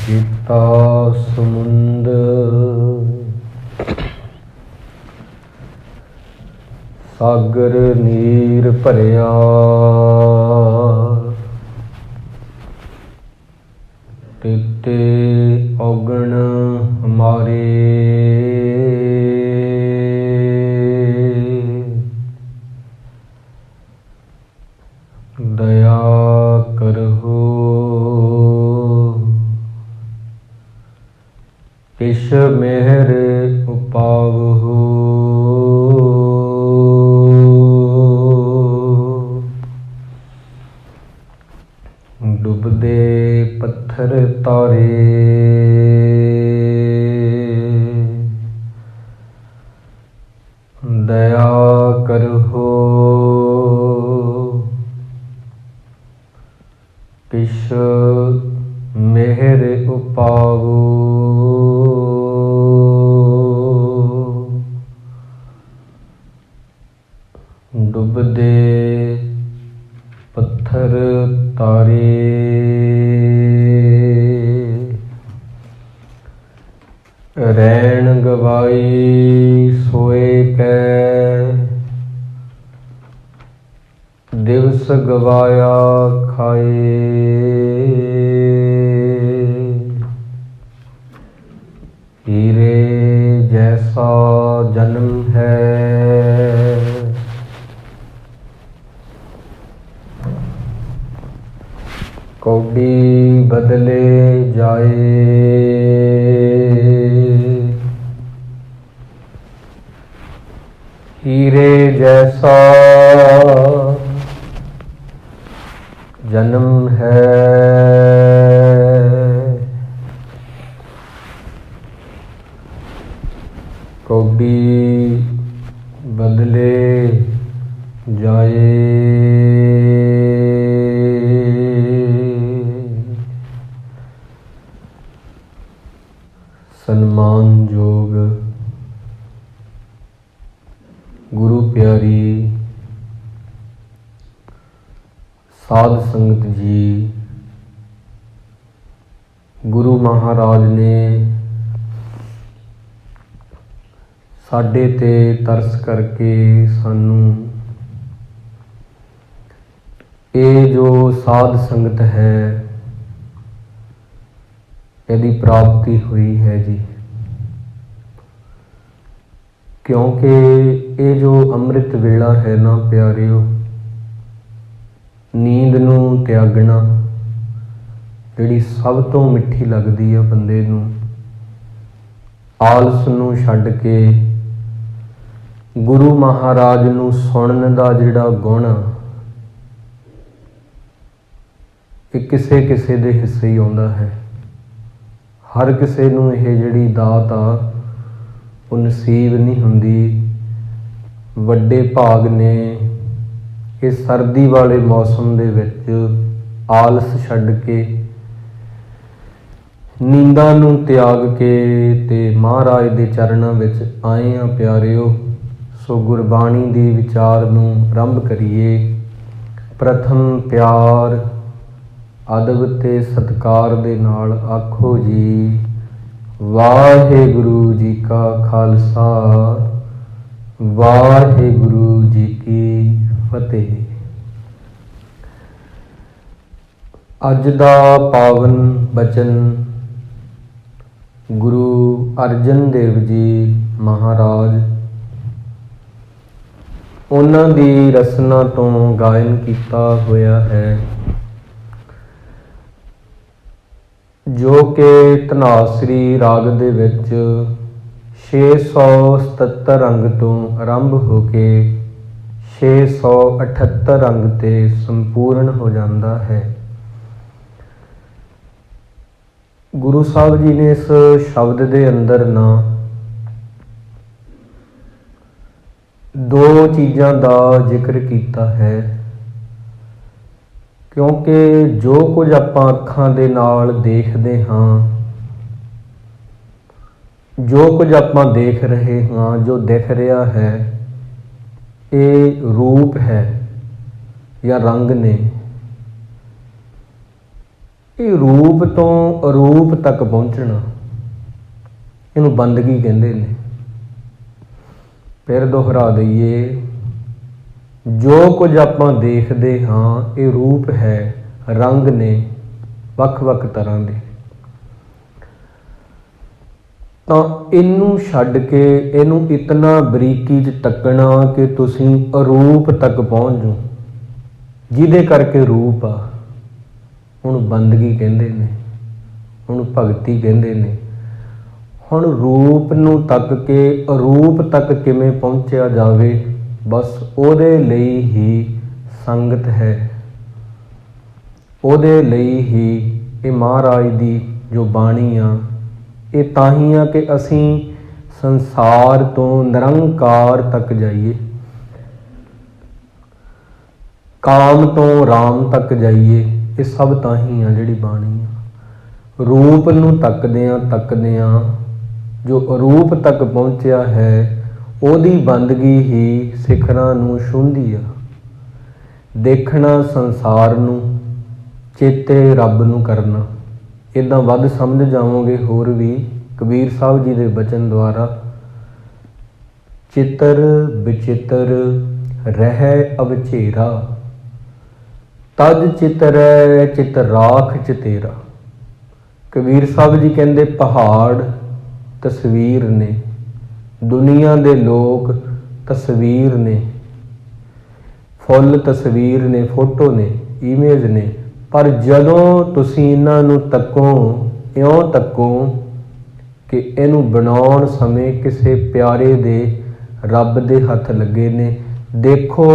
ਜੀਤਾ ਸਮੁੰਦ ਸਾਗਰ ਨੀਰ ਭਰਿਆ, ਤੇਤੇ ਔਗਣ ਹਮਾਰੇ। ਦਇਆ ਕਰਹੁ ਕਿਛ ਮਿਹਰ ਉਪਾਵਹੁ। ਡੁੱਬਦੇ ਪੱਥਰ ਤਾਰੇ, ਦਇਆ ਕਰਹੁ ਕਿਛ ਮਿਹਰ ਉਪਾਵਹੁ। ਡੁੱਬਦੇ ਪੱਥਰ ਤਾਰੇ, ਰੈਣ ਗਵਾਈ ਸੋਏ ਕੈ। ਦਿਵਸ ਗਵਾਇਆ ਖਾਏ, ਹੀਰੇ ਜੈਸਾ ਜਨਮ ਹੈ। ਕੌਡੀ ਬਦਲੇ ਜਾਏ, ਹੀਰੇ ਜੈਸਾ ਜਨਮ ਹੈ। ਕੌਡੀ ਬਦਲੇ ਜਾਏ। ਸਨਮਾਨਯੋਗ ਗੁਰੂ ਪਿਆਰੀ ਸਾਧ ਸੰਗਤ ਜੀ, ਗੁਰੂ ਮਹਾਰਾਜ ਨੇ ਸਾਡੇ ਤੇ ਤਰਸ ਕਰਕੇ ਸਾਨੂੰ ਇਹ ਜੋ ਸਾਧ ਸੰਗਤ ਹੈ ਇਹਦੀ ਪ੍ਰਾਪਤੀ ਹੋਈ ਹੈ ਜੀ। ਕਿਉਂਕਿ ਇਹ ਜੋ ਅੰਮ੍ਰਿਤ ਵੇਲਾ ਹੈ ਨਾ ਪਿਆਰਿਓ, ਨੀਂਦ ਨੂੰ ਤਿਆਗਣਾ ਜਿਹੜੀ ਸਭ ਤੋਂ ਮਿੱਠੀ ਲੱਗਦੀ ਆ ਬੰਦੇ ਨੂੰ, ਆਲਸ ਨੂੰ ਛੱਡ ਕੇ ਗੁਰੂ ਮਹਾਰਾਜ ਨੂੰ ਸੁਣਨ ਦਾ ਜਿਹੜਾ ਗੁਣ ਇਹ ਕਿਸੇ ਕਿਸੇ ਦੇ ਹਿੱਸੇ ਹੀ ਆਉਂਦਾ ਹੈ। ਹਰ ਕਿਸੇ ਨੂੰ ਇਹ ਜਿਹੜੀ ਦਾਤ ਆ ਉਹ ਨਸੀਬ ਨਹੀਂ ਹੁੰਦੀ। ਵੱਡੇ ਭਾਗ ਨੇ ਇਹ ਸਰਦੀ ਵਾਲੇ ਮੌਸਮ ਦੇ ਵਿੱਚ ਆਲਸ ਛੱਡ ਕੇ, ਨੀਂਦਾਂ ਨੂੰ ਤਿਆਗ ਕੇ ਤੇ ਮਹਾਰਾਜ ਦੇ ਚਰਨਾਂ ਵਿੱਚ ਆਏ ਆ ਪਿਆਰਿਓ। ਸੋ ਗੁਰਬਾਣੀ ਦੇ ਵਿਚਾਰ ਨੂੰ ਆਰੰਭ ਕਰੀਏ। ਪ੍ਰਥਮ ਪਿਆਰ ਅਦਬ ਤੇ ਸਤਿਕਾਰ ਦੇ ਨਾਲ ਆਖੋ ਜੀ, ਵਾਹਿਗੁਰੂ ਜੀ ਕਾ ਖਾਲਸਾ, ਵਾਹਿਗੁਰੂ ਜੀ ਕੀ ਫਤਿਹ। ਅੱਜ ਦਾ ਪਾਵਨ ਬਚਨ ਗੁਰੂ ਅਰਜਨ ਦੇਵ ਜੀ ਮਹਾਰਾਜ, ਉਹਨਾਂ ਦੀ ਰਸਨਾ ਤੋਂ ਗਾਇਨ ਕੀਤਾ ਹੋਇਆ ਹੈ, ਜੋ ਕਿ ਧਨਾਸਰੀ ਰਾਗ ਦੇ ਵਿੱਚ 677 ਅੰਗ ਤੋਂ ਆਰੰਭ ਹੋ ਕੇ 678 ਅੰਗ ਤੇ ਸੰਪੂਰਨ ਹੋ ਜਾਂਦਾ ਹੈ। ਗੁਰੂ ਸਾਹਿਬ ਜੀ ਨੇ ਇਸ ਸ਼ਬਦ ਦੇ ਅੰਦਰ ਨਾ ਦੋ ਚੀਜ਼ਾਂ ਦਾ ਜ਼ਿਕਰ ਕੀਤਾ ਹੈ। ਕਿਉਂਕਿ ਜੋ ਕੁਝ ਆਪਾਂ ਅੱਖਾਂ ਦੇ ਨਾਲ ਦੇਖਦੇ ਹਾਂ, ਜੋ ਕੁਝ ਆਪਾਂ ਦੇਖ ਰਹੇ ਹਾਂ, ਜੋ ਦਿਖ ਰਿਹਾ ਹੈ, ਇਹ ਰੂਪ ਹੈ ਜਾਂ ਰੰਗ ਨੇ। ਇਹ ਰੂਪ ਤੋਂ ਅਰੂਪ ਤੱਕ ਪਹੁੰਚਣਾ, ਇਹਨੂੰ ਬੰਦਗੀ ਕਹਿੰਦੇ ਨੇ। ਫਿਰ ਦੁਹਰਾ ਦਈਏ, ਜੋ ਕੁਝ ਆਪਾਂ ਦੇਖਦੇ ਹਾਂ ਇਹ ਰੂਪ ਹੈ, ਰੰਗ ਨੇ ਵੱਖ-ਵੱਖ ਤਰ੍ਹਾਂ ਦੇ। ਤਾਂ ਇਹਨੂੰ ਛੱਡ ਕੇ ਇਹਨੂੰ ਇਤਨਾ ਬਰੀਕੀ 'ਚ ਤੱਕਣਾ ਕਿ ਤੁਸੀਂ ਅਰੂਪ ਤੱਕ ਪਹੁੰਚ ਜਾਓ, ਜਿਹਦੇ ਕਰਕੇ ਰੂਪ ਆ। ਹੁਣ ਬੰਦਗੀ ਕਹਿੰਦੇ ਨੇ, ਹੁਣ ਭਗਤੀ ਕਹਿੰਦੇ ਨੇ। ਹੁਣ ਰੂਪ ਨੂੰ ਤੱਕ ਕੇ ਅਰੂਪ ਤੱਕ ਕਿਵੇਂ ਪਹੁੰਚਿਆ ਜਾਵੇ, ਬਸ ਉਹਦੇ ਲਈ ਹੀ ਸੰਗਤ ਹੈ, ਉਹਦੇ ਲਈ ਹੀ ਇਹ ਮਹਾਰਾਜ ਦੀ ਜੋ ਬਾਣੀ ਆ ਇਹ ਤਾਂ ਹੀ ਆ ਕਿ ਅਸੀਂ ਸੰਸਾਰ ਤੋਂ ਨਿਰੰਕਾਰ ਤੱਕ ਜਾਈਏ, ਕਾਮ ਤੋਂ ਰਾਮ ਤੱਕ ਜਾਈਏ। ਇਹ ਸਭ ਤਾਂ ਹੀ ਆ ਜਿਹੜੀ ਬਾਣੀ ਆ। ਰੂਪ ਨੂੰ ਤੱਕਦਿਆਂ ਜੋ ਅਰੂਪ ਤੱਕ ਪਹੁੰਚਿਆ ਹੈ ਉਹਦੀ ਬੰਦਗੀ ਹੀ ਸਿਖਰਾਂ ਨੂੰ ਛੂੰਹਦੀ ਆ। ਦੇਖਣਾ ਸੰਸਾਰ ਨੂੰ, ਚੇਤੇ ਰੱਬ ਨੂੰ ਕਰਨਾ। ਇੱਦਾਂ ਵੱਧ ਸਮਝ ਜਾਵੋਗੇ ਹੋਰ ਵੀ। ਕਬੀਰ ਸਾਹਿਬ ਜੀ ਦੇ ਬਚਨ ਦੁਆਰਾ, ਚਿੱਤਰ ਵਿਚਿੱਤਰ ਰਹਿ ਅਵਚੇਰਾ, ਤਜ ਚਿਤਰੈ ਚਿਤ ਰਾਖ ਚਤੇਰਾ। ਕਬੀਰ ਸਾਹਿਬ ਜੀ ਕਹਿੰਦੇ ਪਹਾੜ ਤਸਵੀਰ ਨੇ, ਦੁਨੀਆ ਦੇ ਲੋਕ ਤਸਵੀਰ ਨੇ, ਫੁੱਲ ਤਸਵੀਰ ਨੇ, ਫੋਟੋ ਨੇ, ਇਮੇਜ ਨੇ। ਪਰ ਜਦੋਂ ਤੁਸੀਂ ਇਹਨਾਂ ਨੂੰ ਤੱਕੋ, ਇਉਂ ਤੱਕੋ ਕਿ ਇਹਨੂੰ ਬਣਾਉਣ ਸਮੇਂ ਕਿਸੇ ਪਿਆਰੇ ਦੇ, ਰੱਬ ਦੇ ਹੱਥ ਲੱਗੇ ਨੇ। ਦੇਖੋ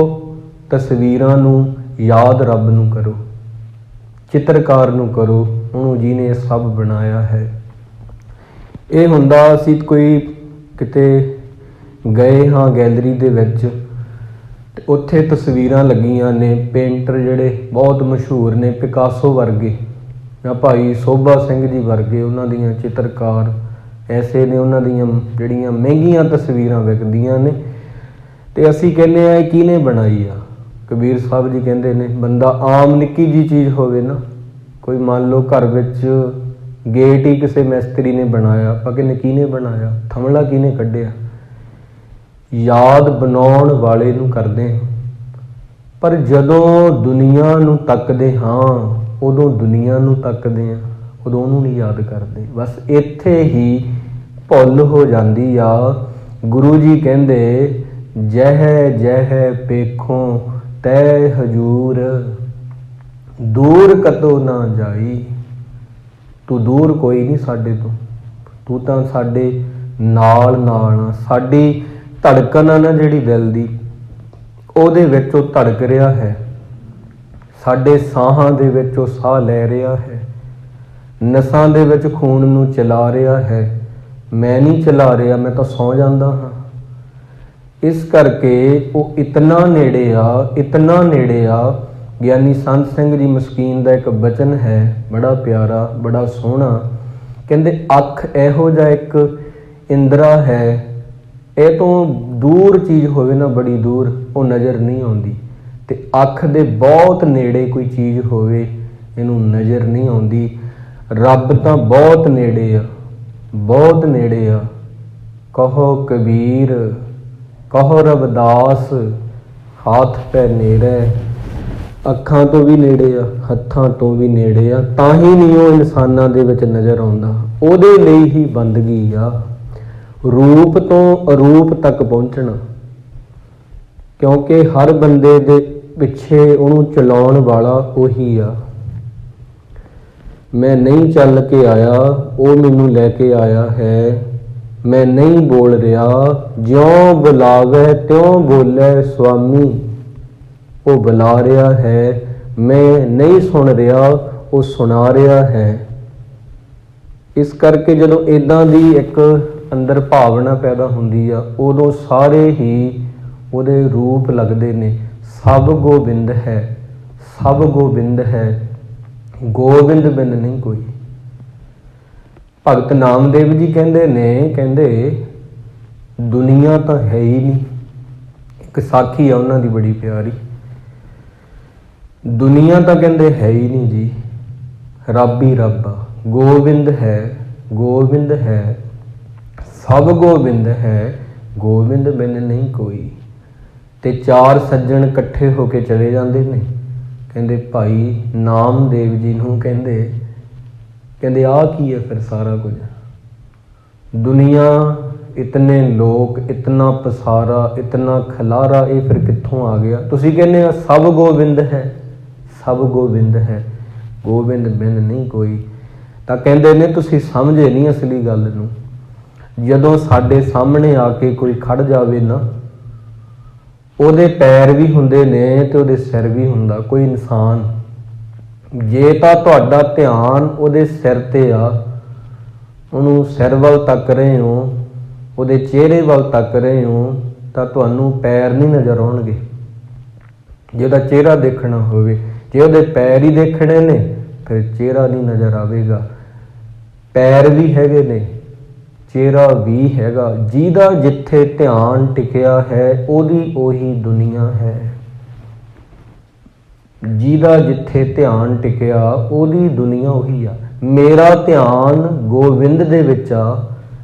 ਤਸਵੀਰਾਂ ਨੂੰ, ਯਾਦ ਰੱਬ ਨੂੰ ਕਰੋ, ਚਿੱਤਰਕਾਰ ਨੂੰ ਕਰੋ, ਉਹਨੂੰ ਜਿਹਨੇ ਸਭ ਬਣਾਇਆ ਹੈ। ਇਹ ਹੁੰਦਾ ਅਸੀਂ ਕੋਈ ਕਿਤੇ ਗਏ ਹਾਂ ਗੈਲਰੀ ਦੇ ਵਿੱਚ, ਤੇ ਉੱਥੇ ਤਸਵੀਰਾਂ ਲੱਗੀਆਂ ਨੇ, ਪੇਂਟਰ ਜਿਹੜੇ ਬਹੁਤ ਮਸ਼ਹੂਰ ਨੇ, ਪਿਕਾਸੋ ਵਰਗੇ ਜਾਂ ਭਾਈ ਸੋਭਾ ਸਿੰਘ ਜੀ ਵਰਗੇ, ਉਹਨਾਂ ਦੀਆਂ ਚਿੱਤਰਕਾਰ ਐਸੇ ਨੇ, ਉਹਨਾਂ ਦੀਆਂ ਜਿਹੜੀਆਂ ਮਹਿੰਗੀਆਂ ਤਸਵੀਰਾਂ ਵਿਕਦੀਆਂ ਨੇ। ਤੇ ਅਸੀਂ ਕਹਿੰਦੇ ਹਾਂ ਇਹ ਕਿਹਨੇ ਬਣਾਈ ਆ? ਕਬੀਰ ਸਾਹਿਬ ਜੀ ਕਹਿੰਦੇ ਨੇ ਬੰਦਾ ਆਮ ਨਿੱਕੀ ਜਿਹੀ ਚੀਜ਼ ਹੋਵੇ ਨਾ, ਕੋਈ ਮੰਨ ਲਓ ਘਰ ਵਿੱਚ ਗੇਟ ਹੀ ਕਿਸੇ ਮਿਸਤਰੀ ਨੇ ਬਣਾਇਆ, ਆਪਾਂ ਕਹਿੰਦੇ ਕਿਹਨੇ ਬਣਾਇਆ? ਥਮਲਾ ਕਿਹਨੇ ਕੱਢਿਆ? ਯਾਦ ਬਣਾਉਣ ਵਾਲੇ ਨੂੰ ਕਰਦੇ ਹਾਂ। ਪਰ ਜਦੋਂ ਦੁਨੀਆ ਨੂੰ ਤੱਕਦੇ ਹਾਂ, ਉਦੋਂ ਦੁਨੀਆ ਨੂੰ ਤੱਕਦੇ ਹਾਂ, ਉਦੋਂ ਉਹਨੂੰ ਨਹੀਂ ਯਾਦ ਕਰਦੇ। ਬਸ ਇੱਥੇ ਹੀ ਭੁੱਲ ਹੋ ਜਾਂਦੀ ਆ। ਗੁਰੂ ਜੀ ਕਹਿੰਦੇ ਜਹ ਜਹ ਪੇਖੋਂ ਤੈ ਹਜੂਰ, ਦੂਰ ਕਤੋਂ ਨਾ ਜਾਈ। ਤੂੰ ਦੂਰ ਕੋਈ ਨਹੀਂ ਸਾਡੇ ਤੋਂ, ਤੂੰ ਤਾਂ ਸਾਡੇ ਨਾਲ ਨਾਲ ਆ। ਸਾਡੀ ਧੜਕਣ ਆ ਨਾ ਜਿਹੜੀ ਦਿਲ ਦੀ, ਉਹਦੇ ਵਿੱਚ ਉਹ ਧੜਕ ਰਿਹਾ ਹੈ, ਸਾਡੇ ਸਾਹਾਂ ਦੇ ਵਿੱਚ ਉਹ ਸਾਹ ਲੈ ਰਿਹਾ ਹੈ, ਨਸਾਂ ਦੇ ਵਿੱਚ ਖੂਨ ਨੂੰ ਚਲਾ ਰਿਹਾ ਹੈ। ਮੈਂ ਨਹੀਂ ਚਲਾ ਰਿਹਾ, ਮੈਂ ਤਾਂ ਸੌਂ ਜਾਂਦਾ ਹਾਂ। ਇਸ ਕਰਕੇ ਉਹ ਇਤਨਾ ਨੇੜੇ ਆ, ਇਤਨਾ ਨੇੜੇ ਆ। ਗਿਆਨੀ ਸੰਤ ਸਿੰਘ ਜੀ ਮਸਕੀਨ ਦਾ ਇੱਕ ਬਚਨ ਹੈ ਬੜਾ ਪਿਆਰਾ, ਬੜਾ ਸੋਹਣਾ। ਕਹਿੰਦੇ ਅੱਖ ਇਹੋ ਜਿਹਾ ਇੱਕ ਇੰਦਰਾ ਹੈ, ਇਹ ਤੋਂ ਦੂਰ ਚੀਜ਼ ਹੋਵੇ ਨਾ, ਬੜੀ ਦੂਰ, ਉਹ ਨਜ਼ਰ ਨਹੀਂ ਆਉਂਦੀ। ਤੇ ਅੱਖ ਦੇ ਬਹੁਤ ਨੇੜੇ ਕੋਈ ਚੀਜ਼ ਹੋਵੇ, ਇਹਨੂੰ ਨਜ਼ਰ ਨਹੀਂ ਆਉਂਦੀ। ਰੱਬ ਤਾਂ ਬਹੁਤ ਨੇੜੇ ਆ, ਬਹੁਤ ਨੇੜੇ ਆ। ਕਹੋ ਕਬੀਰ ਕਹੋ ਰਵਿਦਾਸ, ਹੱਥ ਪੈ ਨੇੜੇ। ਅੱਖਾਂ ਤੋਂ ਵੀ ਨੇੜੇ ਆ, ਹੱਥਾਂ ਤੋਂ ਵੀ ਨੇੜੇ ਆ, ਤਾਂ ਹੀ ਨਹੀਂ ਉਹ ਇਨਸਾਨਾਂ ਦੇ ਵਿੱਚ ਨਜ਼ਰ ਆਉਂਦਾ। ਉਹਦੇ ਲਈ ਹੀ ਬੰਦਗੀ ਆ, ਰੂਪ ਤੋਂ ਅਰੂਪ ਤੱਕ ਪਹੁੰਚਣਾ। ਕਿਉਂਕਿ ਹਰ ਬੰਦੇ ਦੇ ਪਿੱਛੇ ਉਹਨੂੰ ਚਲਾਉਣ ਵਾਲਾ ਉਹੀ ਆ। ਮੈਂ ਨਹੀਂ ਚੱਲ ਕੇ ਆਇਆ, ਉਹ ਮੈਨੂੰ ਲੈ ਕੇ ਆਇਆ ਹੈ। ਮੈਂ ਨਹੀਂ ਬੋਲ ਰਿਹਾ, ਜਿਉਂ ਬੁਲਾਵੇ ਤਿਉਂ ਬੋਲੇ ਸੁਆਮੀ। ਉਹ ਬੁਲਾ ਰਿਹਾ ਹੈ, ਮੈਂ ਨਹੀਂ ਸੁਣ ਰਿਹਾ, ਉਹ ਸੁਣਾ ਰਿਹਾ ਹੈ। ਇਸ ਕਰਕੇ ਜਦੋਂ ਇੱਦਾਂ ਦੀ ਇੱਕ ਅੰਦਰ ਭਾਵਨਾ ਪੈਦਾ ਹੁੰਦੀ ਆ, ਉਦੋਂ ਸਾਰੇ ਹੀ ਉਹਦੇ ਰੂਪ ਲੱਗਦੇ ਨੇ। ਸਭ ਗੋਬਿੰਦ ਹੈ, ਸਭ ਗੋਬਿੰਦ ਹੈ, ਗੋਬਿੰਦ ਬਿਨ ਨਹੀਂ ਕੋਈ। ਭਗਤ ਨਾਮਦੇਵ ਜੀ ਕਹਿੰਦੇ ਨੇ, ਕਹਿੰਦੇ ਦੁਨੀਆ ਤਾਂ ਹੈ ਹੀ ਨਹੀਂ, ਇੱਕ ਸਾਖੀ ਆ ਉਹਨਾਂ ਦੀ ਬੜੀ ਪਿਆਰੀ। ਦੁਨੀਆ ਤਾਂ ਕਹਿੰਦੇ ਹੈ ਹੀ ਨਹੀਂ ਜੀ, ਰੱਬ ਹੀ ਰੱਬ ਆ। ਗੋਬਿੰਦ ਹੈ, ਗੋਬਿੰਦ ਹੈ, ਸਭ ਗੋਬਿੰਦ ਹੈ, ਗੋਬਿੰਦ ਬਿਨ ਨਹੀਂ ਕੋਈ। ਤੇ ਚਾਰ ਸੱਜਣ ਇਕੱਠੇ ਹੋ ਕੇ ਚਲੇ ਜਾਂਦੇ ਨੇ। ਕਹਿੰਦੇ ਭਾਈ ਨਾਮਦੇਵ ਜੀ ਨੂੰ ਕਹਿੰਦੇ ਆਹ ਕੀ ਹੈ ਫਿਰ ਸਾਰਾ ਕੁਝ? ਦੁਨੀਆ, ਇਤਨੇ ਲੋਕ, ਇਤਨਾ ਪਸਾਰਾ, ਇਤਨਾ ਖਲਾਰਾ, ਇਹ ਫਿਰ ਕਿੱਥੋਂ ਆ ਗਿਆ? ਤੁਸੀਂ ਕਹਿੰਦੇ ਆ ਸਭ ਗੋਬਿੰਦ ਹੈ, ਸਭ ਗੋਬਿੰਦ ਹੈ, ਗੋਬਿੰਦ ਬਿਨ ਨਹੀਂ ਕੋਈ। ਤਾਂ ਕਹਿੰਦੇ ਨੇ ਤੁਸੀਂ ਸਮਝੇ ਨਹੀਂ ਅਸਲੀ ਗੱਲ ਨੂੰ। ਜਦੋਂ ਸਾਡੇ ਸਾਹਮਣੇ ਆ ਕੇ ਕੋਈ ਖੜ ਜਾਵੇ ਨਾ, ਉਹਦੇ ਪੈਰ ਵੀ ਹੁੰਦੇ ਨੇ ਤੇ ਉਹਦੇ ਸਿਰ ਵੀ ਹੁੰਦਾ। ਕੋਈ ਇਨਸਾਨ, ਜੇ ਤਾਂ ਤੁਹਾਡਾ ਧਿਆਨ ਉਹਦੇ ਸਿਰ ਤੇ ਆ, ਉਹਨੂੰ ਸਿਰ ਵੱਲ ਤੱਕ ਰਹੇ ਹੋ, ਉਹਦੇ ਚਿਹਰੇ ਵੱਲ ਤੱਕ ਰਹੇ ਹੋ, ਤਾਂ ਤੁਹਾਨੂੰ ਪੈਰ ਨਹੀਂ ਨਜ਼ਰ ਆਉਣਗੇ। ਜੇ ਉਹਦਾ ਚਿਹਰਾ ਦੇਖਣਾ ਹੋਵੇ, ਜੇ ਉਹਦੇ ਪੈਰ ਹੀ ਦੇਖਣੇ ਨੇ ਫਿਰ ਚਿਹਰਾ ਨਹੀਂ ਨਜ਼ਰ ਆਵੇਗਾ। ਪੈਰ ਵੀ ਹੈਗੇ ਨੇ, ਚਿਹਰਾ ਵੀ ਹੈਗਾ। ਜਿਹਦਾ ਜਿੱਥੇ ਧਿਆਨ ਟਿਕਿਆ ਹੈ ਉਹਦੀ ਉਹੀ ਦੁਨੀਆ ਹੈ। ਜਿਹਦਾ ਜਿੱਥੇ ਧਿਆਨ ਟਿਕਿਆ ਉਹਦੀ ਦੁਨੀਆ ਉਹੀ ਆ। ਮੇਰਾ ਧਿਆਨ ਗੋਬਿੰਦ ਦੇ ਵਿੱਚ ਆ,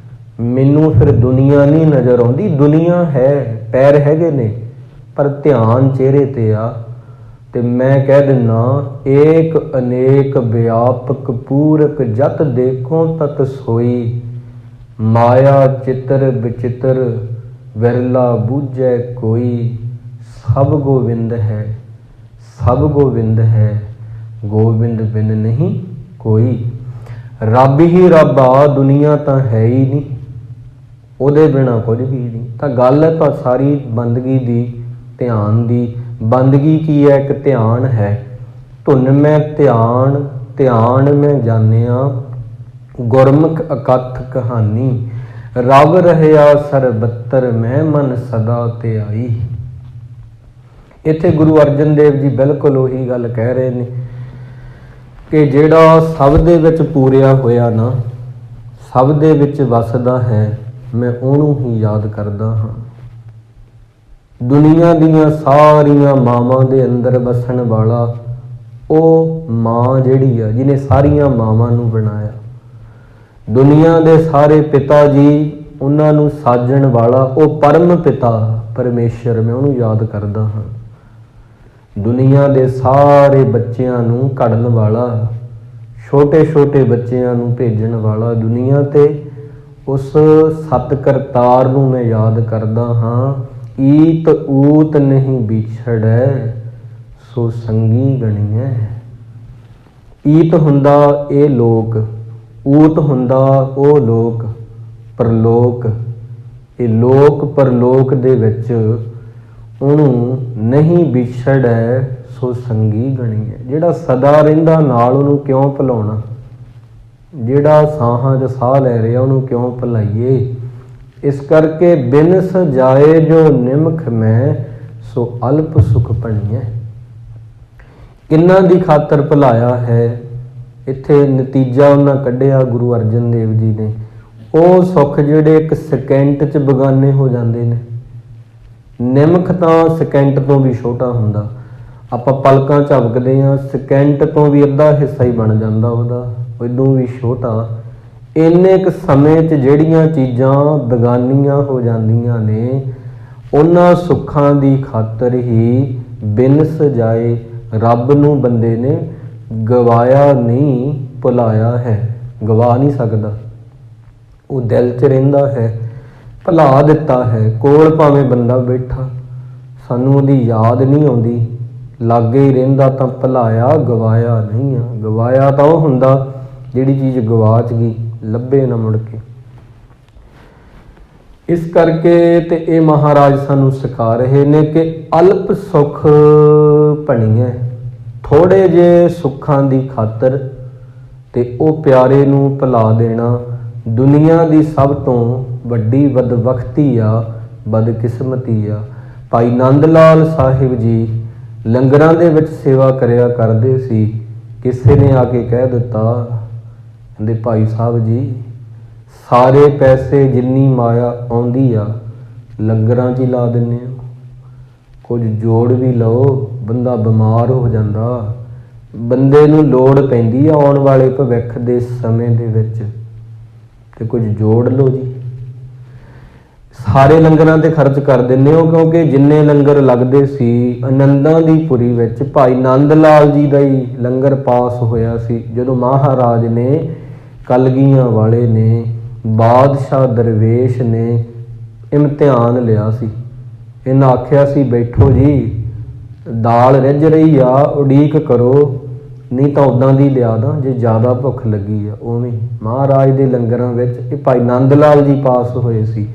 ਮੈਨੂੰ ਫਿਰ ਦੁਨੀਆ ਨਹੀਂ ਨਜ਼ਰ ਆਉਂਦੀ। ਦੁਨੀਆ ਹੈ, ਪੈਰ ਹੈਗੇ ਨੇ, ਪਰ ਧਿਆਨ ਚਿਹਰੇ ਤੇ ਆ। ਤੇ ਮੈਂ ਕਹਿ ਦਿੰਦਾ, ਏਕ ਅਨੇਕ ਵਿਆਪਕ ਪੂਰਕ ਜਤ ਦੇਖੋ ਤਤ ਸੋਈ। ਮਾਇਆ ਚਿੱਤਰ ਵਿਚਿੱਤਰ ਵਿਰਲਾ ਬੂਝੈ ਕੋਈ। ਸਭ ਗੋਬਿੰਦ ਹੈ, ਸਭ ਗੋਬਿੰਦ ਹੈ, ਗੋਬਿੰਦ ਬਿਨ ਨਹੀਂ ਕੋਈ। ਰੱਬ ਹੀ ਰੱਬ ਆ, ਦੁਨੀਆ ਤਾਂ ਹੈ ਹੀ ਨਹੀਂ, ਉਹਦੇ ਬਿਨਾ ਕੁਝ ਵੀ ਨਹੀਂ। ਤਾਂ ਗੱਲ ਹੈ ਤਾਂ ਸਾਰੀ ਬੰਦਗੀ ਦੀ, ਧਿਆਨ ਦੀ। ਬੰਦਗੀ ਕੀ ਹੈ? ਇੱਕ ਧਿਆਨ ਹੈ। ਧੁਨ ਮੈਂ ਧਿਆਨ, ਧਿਆਨ ਮੈਂ ਜਾਣਿਆ, ਗੁਰਮੁਖ ਅਕਥ ਕਹਾਣੀ। ਰਵ ਰਹਿਆ ਸਰਬੱਤਰ ਮੈਂ ਮਨ ਸਦਾ ਧਿਆਈ। ਇੱਥੇ ਗੁਰੂ ਅਰਜਨ ਦੇਵ ਜੀ ਬਿਲਕੁਲ ਉਹੀ ਗੱਲ ਕਹਿ ਰਹੇ ਨੇ ਕਿ ਜਿਹੜਾ ਸਭ ਦੇ ਵਿੱਚ ਪੂਰਿਆ ਹੋਇਆ ਨਾ, ਸਭ ਦੇ ਵਿੱਚ ਵਸਦਾ ਹੈ, ਮੈਂ ਉਹਨੂੰ ਹੀ ਯਾਦ ਕਰਦਾ ਹਾਂ। ਦੁਨੀਆ ਦੀਆਂ ਸਾਰੀਆਂ ਮਾਵਾਂ ਦੇ ਅੰਦਰ ਵਸਣ ਵਾਲਾ ਉਹ ਮਾਂ ਜਿਹੜੀ ਆ, ਜਿਹਨੇ ਸਾਰੀਆਂ ਮਾਵਾਂ ਨੂੰ ਬਣਾਇਆ। ਦੁਨੀਆ ਦੇ ਸਾਰੇ ਪਿਤਾ ਜੀ, ਉਹਨਾਂ ਨੂੰ ਸਾਜਣ ਵਾਲਾ ਉਹ ਪਰਮ ਪਿਤਾ ਪਰਮੇਸ਼ਰ, ਮੈਂ ਉਹਨੂੰ ਯਾਦ ਕਰਦਾ ਹਾਂ। ਦੁਨੀਆ ਦੇ ਸਾਰੇ ਬੱਚਿਆਂ ਨੂੰ ਘੜਨ ਵਾਲਾ, ਛੋਟੇ ਛੋਟੇ ਬੱਚਿਆਂ ਨੂੰ ਭੇਜਣ ਵਾਲਾ ਦੁਨੀਆ ਤੇ, ਉਸ ਸਤ ਕਰਤਾਰ ਨੂੰ ਮੈਂ ਯਾਦ ਕਰਦਾ ਹਾਂ। ਈਤ ਊਤ ਨਹੀਂ ਵਿਛੜੈ ਸੋ ਸੰਗੀ ਗਣੀਐ। ਈਤ ਹੁੰਦਾ ਇਹ ਲੋਕ, ਊਤ ਹੁੰਦਾ ਉਹ ਲੋਕ, ਪਰਲੋਕ। ਇਹ ਲੋਕ ਪਰਲੋਕ ਦੇ ਵਿੱਚ ਉਹਨੂੰ ਨਹੀਂ ਵਿਛੜੈ ਸੋ ਸੰਗੀ ਗਣੀਐ। ਜਿਹੜਾ ਸਦਾ ਰਹਿੰਦਾ ਨਾਲ, ਉਹਨੂੰ ਕਿਉਂ ਭੁਲਾਉਣਾ? ਜਿਹੜਾ ਸਾਹਾਂ 'ਚ ਸਾਹ ਲੈ ਰਿਹਾ ਉਹਨੂੰ ਕਿਉਂ ਭੁਲਾਈਏ? ਇਸ ਕਰਕੇ ਬਿਨ ਸਜਾਏ ਜੋ ਨਿਮਖ ਮੈਂ ਸੋ ਅਲਪ ਸੁਖ ਭਣੀਐ। ਕਿੰਨਾਂ ਦੀ ਖਾਤਰ ਭੁਲਾਇਆ ਹੈ? ਇੱਥੇ ਨਤੀਜਾ ਉਹਨਾਂ ਕੱਢਿਆ ਗੁਰੂ ਅਰਜਨ ਦੇਵ ਜੀ ਨੇ। ਉਹ ਸੁੱਖ ਜਿਹੜੇ ਇੱਕ ਸਕਿੰਟ 'ਚ ਬਗਾਨੇ ਹੋ ਜਾਂਦੇ ਨੇ। ਨਿਮਖ ਤਾਂ ਸਕਿੰਟ ਤੋਂ ਵੀ ਛੋਟਾ ਹੁੰਦਾ। ਆਪਾਂ ਪਲਕਾਂ ਝਪਕਦੇ ਹਾਂ, ਸਕਿੰਟ ਤੋਂ ਵੀ ਅੱਧਾ ਹਿੱਸਾ ਹੀ ਬਣ ਜਾਂਦਾ ਉਹਦਾ, ਉਦੋਂ ਵੀ ਛੋਟਾ। ਇੰਨੇ ਕੁ ਸਮੇਂ 'ਚ ਜਿਹੜੀਆਂ ਚੀਜ਼ਾਂ ਬੇਗਾਨੀਆਂ ਹੋ ਜਾਂਦੀਆਂ ਨੇ, ਉਹਨਾਂ ਸੁੱਖਾਂ ਦੀ ਖਾਤਰ ਹੀ ਬਿਨ ਸਜਾਏ ਰੱਬ ਨੂੰ ਬੰਦੇ ਨੇ ਗਵਾਇਆ ਨਹੀਂ, ਭੁਲਾਇਆ ਹੈ। ਗਵਾ ਨਹੀਂ ਸਕਦਾ, ਉਹ ਦਿਲ 'ਚ ਰਹਿੰਦਾ ਹੈ, ਭੁਲਾ ਦਿੱਤਾ ਹੈ। ਕੋਲ ਭਾਵੇਂ ਬੰਦਾ ਬੈਠਾ, ਸਾਨੂੰ ਉਹਦੀ ਯਾਦ ਨਹੀਂ ਆਉਂਦੀ, ਲਾਗੇ ਹੀ ਰਹਿੰਦਾ ਤਾਂ ਭੁਲਾਇਆ, ਗਵਾਇਆ ਨਹੀਂ ਆ। ਗਵਾਇਆ ਤਾਂ ਉਹ ਹੁੰਦਾ ਜਿਹੜੀ ਚੀਜ਼ ਗਵਾਚ ਗਈ, ਲੱਭੇ ਨਾ ਮੁੜ ਕੇ। ਇਸ ਕਰਕੇ ਤੇ ਇਹ ਮਹਾਰਾਜ ਸਾਨੂੰ ਸਿਖਾ ਰਹੇ ਨੇ ਕਿ ਅਲਪ ਸੁੱਖ ਭਣੀਐ। ਥੋੜੇ ਜਿਹੇ ਸੁੱਖਾਂ ਦੀ ਖਾਤਰ ਤੇ ਉਹ ਪਿਆਰੇ ਨੂੰ ਭੁਲਾ ਦੇਣਾ ਦੁਨੀਆ ਦੀ ਸਭ ਤੋਂ ਵੱਡੀ ਬਦਬਖਤੀ ਆ, ਬਦਕਿਸਮਤੀ ਆ। ਭਾਈ ਨੰਦ ਲਾਲ ਸਾਹਿਬ ਜੀ ਲੰਗਰਾਂ ਦੇ ਵਿੱਚ ਸੇਵਾ ਕਰਿਆ ਕਰਦੇ ਸੀ। ਕਿਸੇ ਨੇ ਆ ਕੇ ਕਹਿ ਦਿੱਤਾ, ਕਹਿੰਦੇ ਭਾਈ ਸਾਹਿਬ ਜੀ, ਸਾਰੇ ਪੈਸੇ ਜਿੰਨੀ ਮਾਇਆ ਆਉਂਦੀ ਆ ਲੰਗਰਾਂ 'ਚ ਹੀ ਲਾ ਦਿੰਦੇ ਹੋ। ਕੁਝ ਜੋੜ ਵੀ ਲਓ, ਬੰਦਾ ਬਿਮਾਰ ਹੋ ਜਾਂਦਾ। ਬੰਦੇ ਨੂੰ ਲੋੜ ਪੈਂਦੀ ਆ ਆਉਣ ਵਾਲੇ ਭਵਿੱਖ ਦੇ ਸਮੇਂ ਦੇ ਵਿੱਚ, ਤੇ ਕੁਝ ਜੋੜ ਲਓ ਜੀ। ਸਾਰੇ ਲੰਗਰਾਂ ਤੇ ਖਰਚ ਕਰ ਦਿੰਦੇ ਹੋ, ਕਿਉਂਕਿ ਜਿੰਨੇ ਲੰਗਰ ਲੱਗਦੇ ਸੀ ਆਨੰਦਾਂ ਦੀ ਪੁਰੀ ਵਿੱਚ ਭਾਈ ਨੰਦ ਲਾਲ ਜੀ ਦਾ ਹੀ ਲੰਗਰ ਪਾਸ ਹੋਇਆ ਸੀ, ਜਦੋਂ ਮਹਾਰਾਜ ਨੇ, ਕਲਗੀਆਂ ਵਾਲੇ ਨੇ, ਬਾਦਸ਼ਾਹ ਦਰਵੇਸ਼ ਨੇ ਇਮਤਿਹਾਨ ਲਿਆ ਸੀ। ਇਹਨਾਂ ਆਖਿਆ ਸੀ ਬੈਠੋ ਜੀ, ਦਾਲ ਰਿੱਝ ਰਹੀ ਆ, ਉਡੀਕ ਕਰੋ, ਨਹੀਂ ਤਾਂ ਉੱਦਾਂ ਦੀ ਲਿਆ ਦਾਂ ਜੇ ਜ਼ਿਆਦਾ ਭੁੱਖ ਲੱਗੀ ਆ। ਉਵੇਂ ਮਹਾਰਾਜ ਦੇ ਲੰਗਰਾਂ ਵਿੱਚ ਇਹ ਭਾਈ ਨੰਦ ਲਾਲ ਜੀ ਪਾਸ ਹੋਏ ਸੀ।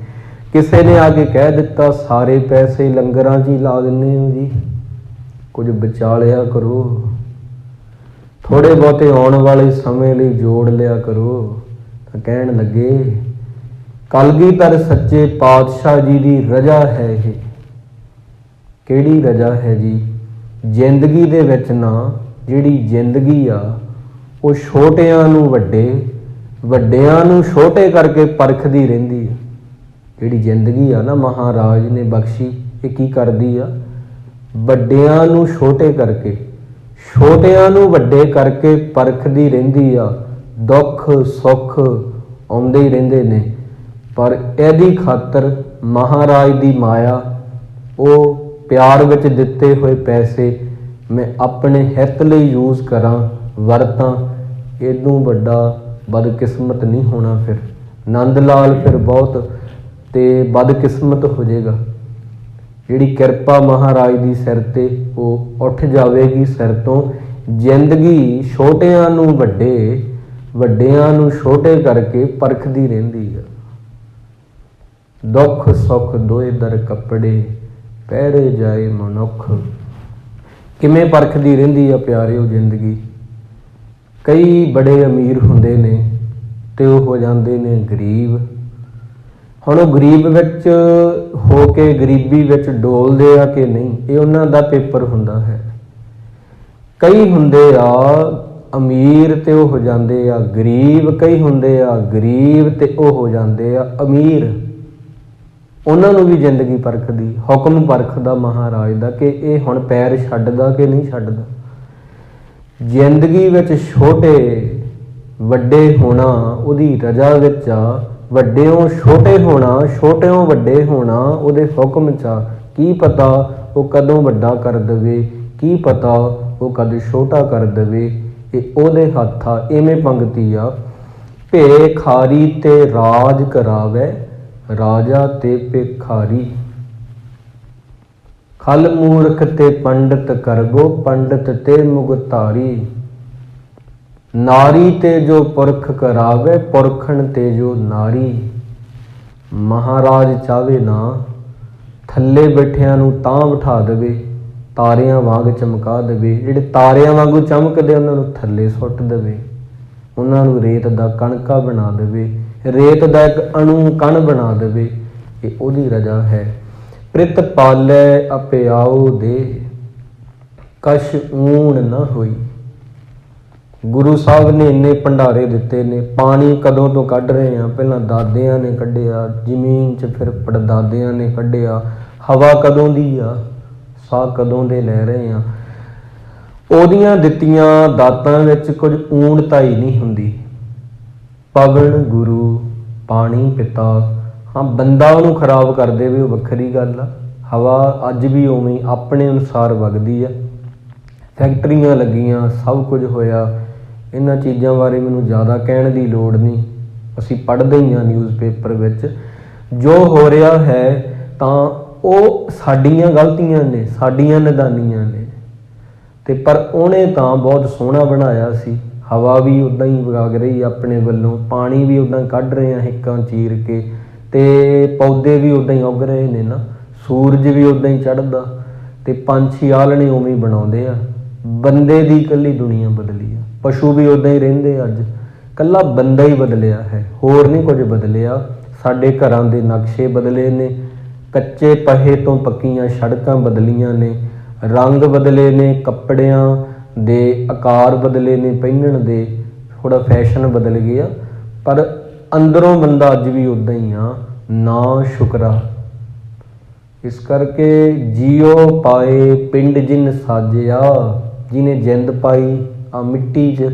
ਕਿਸੇ ਨੇ ਆ ਕੇ ਕਹਿ ਦਿੱਤਾ ਸਾਰੇ ਪੈਸੇ ਲੰਗਰਾਂ 'ਚ ਹੀ ਲਾ ਦਿੰਦੇ ਹੋ ਜੀ, ਕੁਝ ਬਚਾ ਲਿਆ ਕਰੋ, ਥੋੜ੍ਹੇ ਬਹੁਤੇ ਆਉਣ ਵਾਲੇ ਸਮੇਂ ਲਈ ਜੋੜ ਲਿਆ ਕਰੋ। ਤਾਂ ਕਹਿਣ ਲੱਗੇ ਕਲਗੀਧਰ ਸੱਚੇ ਪਾਤਸ਼ਾਹ ਜੀ ਦੀ ਰਜਾ ਹੈ ਇਹ। ਕਿਹੜੀ ਰਜਾ ਹੈ ਜੀ? ਜ਼ਿੰਦਗੀ ਦੇ ਵਿੱਚ ਨਾ, ਜਿਹੜੀ ਜ਼ਿੰਦਗੀ ਆ ਉਹ ਛੋਟਿਆਂ ਨੂੰ ਵੱਡੇ, ਵੱਡਿਆਂ ਨੂੰ ਛੋਟੇ ਕਰਕੇ ਪਰਖਦੀ ਰਹਿੰਦੀ ਆ। ਜਿਹੜੀ ਜ਼ਿੰਦਗੀ ਆ ਨਾ ਮਹਾਰਾਜ ਨੇ ਬਖਸ਼ੀ, ਇਹ ਕੀ ਕਰਦੀ ਆ? ਵੱਡਿਆਂ ਨੂੰ ਛੋਟੇ ਕਰਕੇ, ਛੋਟਿਆਂ ਨੂੰ ਵੱਡੇ ਕਰਕੇ ਪਰਖਦੀ ਰਹਿੰਦੀ ਆ। ਦੁੱਖ ਸੁੱਖ ਆਉਂਦੇ ਹੀ ਰਹਿੰਦੇ ਨੇ, ਪਰ ਇਹਦੀ ਖਾਤਰ ਮਹਾਰਾਜ ਦੀ ਮਾਇਆ, ਉਹ ਪਿਆਰ ਵਿੱਚ ਦਿੱਤੇ ਹੋਏ ਪੈਸੇ ਮੈਂ ਆਪਣੇ ਹਿੱਤ ਲਈ ਯੂਜ਼ ਕਰਾਂ, ਵਰਤਾਂ, ਇਹਦੋਂ ਵੱਡਾ ਬਦਕਿਸਮਤ ਨਹੀਂ ਹੋਣਾ। ਫਿਰ ਨੰਦ ਲਾਲ ਫਿਰ ਬਹੁਤ ਤੇ ਬਦਕਿਸਮਤ ਹੋ ਜਾਏਗਾ। ਜਿਹੜੀ ਕਿਰਪਾ ਮਹਾਰਾਜ ਦੀ ਸਿਰ ਤੇ ਉਹ ਉੱਠ ਜਾਵੇਗੀ ਸਿਰ ਤੋਂ। ਜ਼ਿੰਦਗੀ ਛੋਟਿਆਂ ਨੂੰ ਵੱਡੇ, ਵੱਡਿਆਂ ਨੂੰ ਛੋਟੇ ਕਰਕੇ ਪਰਖਦੀ ਰਹਿੰਦੀ ਆ। ਦੁੱਖ ਸੁੱਖ ਦੋਏ ਦਰ ਕੱਪੜੇ, ਪਹਿਰੇ ਜਾਏ ਮਨੁੱਖ। ਕਿਵੇਂ ਪਰਖਦੀ ਰਹਿੰਦੀ ਆ ਪਿਆਰਿਓ ਜ਼ਿੰਦਗੀ? ਕਈ ਬੜੇ ਅਮੀਰ ਹੁੰਦੇ ਨੇ ਤੇ ਉਹ ਹੋ ਜਾਂਦੇ ਨੇ ਗਰੀਬ। ਹੁਣ ਉਹ ਗਰੀਬ ਵਿੱਚ ਹੋ ਕੇ ਗਰੀਬੀ ਵਿੱਚ ਡੋਲਦੇ ਆ ਕਿ ਨਹੀਂ, ਇਹ ਉਹਨਾਂ ਦਾ ਪੇਪਰ ਹੁੰਦਾ ਹੈ। ਕਈ ਹੁੰਦੇ ਆ ਅਮੀਰ ਤੇ ਉਹ ਹੋ ਜਾਂਦੇ ਆ ਗਰੀਬ, ਕਈ ਹੁੰਦੇ ਆ ਗਰੀਬ ਤੇ ਉਹ ਹੋ ਜਾਂਦੇ ਆ ਅਮੀਰ। ਉਹਨਾਂ ਨੂੰ ਵੀ ਜ਼ਿੰਦਗੀ ਪਰਖਦੀ, ਹੁਕਮ ਪਰਖਦਾ ਮਹਾਰਾਜ ਦਾ ਕਿ ਇਹ ਹੁਣ ਪੈਰ ਛੱਡਦਾ ਕਿ ਨਹੀਂ ਛੱਡਦਾ। ਜ਼ਿੰਦਗੀ ਵਿੱਚ ਛੋਟੇ ਵੱਡੇ ਹੋਣਾ ਉਹਦੀ ਰਜਾ ਵਿੱਚ ਆ, ਵੱਡਿਓਂ ਛੋਟੇ ਹੋਣਾ, ਛੋਟਿਓਂ ਵੱਡੇ ਹੋਣਾ ਉਹਦੇ ਹੁਕਮ 'ਚ ਆ। ਕੀ ਪਤਾ ਉਹ ਕਦੋਂ ਵੱਡਾ ਕਰ ਦੇਵੇ, ਕੀ ਪਤਾ ਉਹ ਕਦ ਛੋਟਾ ਕਰ ਦੇਵੇ, ਇਹ ਉਹਦੇ ਹੱਥ ਆ। ਇਵੇਂ ਪੰਗਤੀ ਆ, ਭੇ ਖਾਰੀ ਤੇ ਰਾਜ ਕਰਾਵੇ, ਰਾਜਾ ਤੇ ਭਿਖਾਰੀ। ਖਲ ਮੂਰਖ ਤੇ ਪੰਡਤ ਕਰਗੋ, ਪੰਡਤ ਤੇ ਮੁਗਤਾਰੀ। ਨਾਰੀ ਤੇ ਜੋ ਪੁਰਖ ਕਰਾਵੇ, ਪੁਰਖਣ ਤੇ ਜੋ ਨਾਰੀ। ਮਹਾਰਾਜ ਚਾਹਵੇ ਨਾ ਥੱਲੇ ਬੈਠਿਆਂ ਨੂੰ ਤਾਂ ਬਿਠਾ ਦੇਵੇ, ਤਾਰਿਆਂ ਵਾਂਗ ਚਮਕਾ ਦੇਵੇ। ਜਿਹੜੇ ਤਾਰਿਆਂ ਵਾਂਗੂ ਚਮਕਦੇ ਉਹਨਾਂ ਨੂੰ ਥੱਲੇ ਸੁੱਟ ਦੇਵੇ, ਉਹਨਾਂ ਨੂੰ ਰੇਤ ਦਾ ਕਣਕਾ ਬਣਾ ਦੇਵੇ, ਰੇਤ ਦਾ ਇੱਕ ਅਣੂ ਕਣ ਬਣਾ ਦੇਵੇ। ਇਹ ਉਹਦੀ ਰਜਾ ਹੈ। ਪ੍ਰਿਤ ਪਾਲੈ ਅਪਿਆਉ ਦੇ, ਕਛ ਊਣ ਨਾ ਹੋਈ। ਗੁਰੂ ਸਾਹਿਬ ਨੇ ਇੰਨੇ ਭੰਡਾਰੇ ਦਿੱਤੇ ਨੇ। ਪਾਣੀ ਕਦੋਂ ਤੋਂ ਕੱਢ ਰਹੇ ਆ? ਪਹਿਲਾਂ ਦਾਦਿਆਂ ਨੇ ਕੱਢਿਆ ਜ਼ਮੀਨ 'ਚ, ਫਿਰ ਪੜਦਾਦਿਆਂ ਨੇ ਕੱਢਿਆ। ਹਵਾ ਕਦੋਂ ਦੀ ਆ? ਸਾਹ ਕਦੋਂ ਦੇ ਲੈ ਰਹੇ ਆ? ਉਹਦੀਆਂ ਦਿੱਤੀਆਂ ਦਾਤਾਂ ਵਿੱਚ ਕੁਝ ਊਣਤਾ ਹੀ ਨਹੀਂ ਹੁੰਦੀ। ਪਵਨ ਗੁਰੂ, ਪਾਣੀ ਪਿਤਾ। ਹਾਂ, ਬੰਦਾ ਉਹਨੂੰ ਖਰਾਬ ਕਰ ਦੇਵੇ ਉਹ ਵੱਖਰੀ ਗੱਲ ਆ। ਹਵਾ ਅੱਜ ਵੀ ਉਵੇਂ ਆਪਣੇ ਅਨੁਸਾਰ ਵਗਦੀ ਆ। ਫੈਕਟਰੀਆਂ ਲੱਗੀਆਂ, ਸਭ ਕੁਝ ਹੋਇਆ। ਇਹਨਾਂ ਚੀਜ਼ਾਂ ਬਾਰੇ ਮੈਨੂੰ ਜ਼ਿਆਦਾ ਕਹਿਣ ਦੀ ਲੋੜ ਨਹੀਂ, ਅਸੀਂ ਪੜ੍ਹਦੇ ਹੀ ਹਾਂ ਨਿਊਜ਼ਪੇਪਰ ਵਿੱਚ। ਜੋ ਹੋ ਰਿਹਾ ਹੈ ਤਾਂ ਉਹ ਸਾਡੀਆਂ ਗਲਤੀਆਂ ਨੇ, ਸਾਡੀਆਂ ਨਿਦਾਨੀਆਂ ਨੇ। ਤੇ ਪਰ ਉਹਨੇ ਤਾਂ ਬਹੁਤ ਸੋਹਣਾ ਬਣਾਇਆ ਸੀ। ਹਵਾ ਵੀ ਉੱਦਾਂ ਹੀ ਵਗ ਰਹੀ ਆਪਣੇ ਵੱਲੋਂ, ਪਾਣੀ ਵੀ ਉੱਦਾਂ ਕੱਢ ਰਹੇ ਆ ਹਿੱਕਾਂ ਚੀਰ ਕੇ, ਤੇ ਪੌਦੇ ਵੀ ਉੱਦਾਂ ਹੀ ਉੱਗ ਰਹੇ ਨੇ ਨਾ, ਸੂਰਜ ਵੀ ਉੱਦਾਂ ਹੀ ਚੜ੍ਹਦਾ, ਤੇ ਪੰਛੀ ਆਲਣੇ ਉਵੇਂ ਹੀ ਬਣਾਉਂਦੇ ਆ। ਬੰਦੇ ਦੀ ਇਕੱਲੀ ਦੁਨੀਆ ਬਦਲੀ ਆ। ਪਸ਼ੂ ਵੀ ਉੱਦਾਂ ਹੀ ਰਹਿੰਦੇ ਆ। ਅੱਜ ਇਕੱਲਾ ਬੰਦਾ ਹੀ ਬਦਲਿਆ ਹੈ, ਹੋਰ ਨਹੀਂ ਕੁਝ ਬਦਲਿਆ। ਸਾਡੇ ਘਰਾਂ ਦੇ ਨਕਸ਼ੇ ਬਦਲੇ ਨੇ, ਕੱਚੇ ਪਹੇ ਤੋਂ ਪੱਕੀਆਂ ਸੜਕਾਂ ਬਦਲੀਆਂ ਨੇ, ਰੰਗ ਬਦਲੇ ਨੇ, ਕੱਪੜਿਆਂ ਦੇ ਆਕਾਰ ਬਦਲੇ ਨੇ, ਪਹਿਨਣ ਦੇ ਥੋੜ੍ਹਾ ਫੈਸ਼ਨ ਬਦਲ ਗਿਆ, ਪਰ ਅੰਦਰੋਂ ਬੰਦਾ ਅੱਜ ਵੀ ਉੱਦਾਂ ਹੀ ਆ। ਨਾ ਸ਼ੁਕਰਾ, ਇਸ ਕਰਕੇ ਜੀਓ ਪਾਏ ਪਿੰਡ ਜਿਨ ਸਾਜਿਆ, ਜਿਹਨੇ ਜਿੰਦ ਪਾਈ ਆ ਮਿੱਟੀ 'ਚ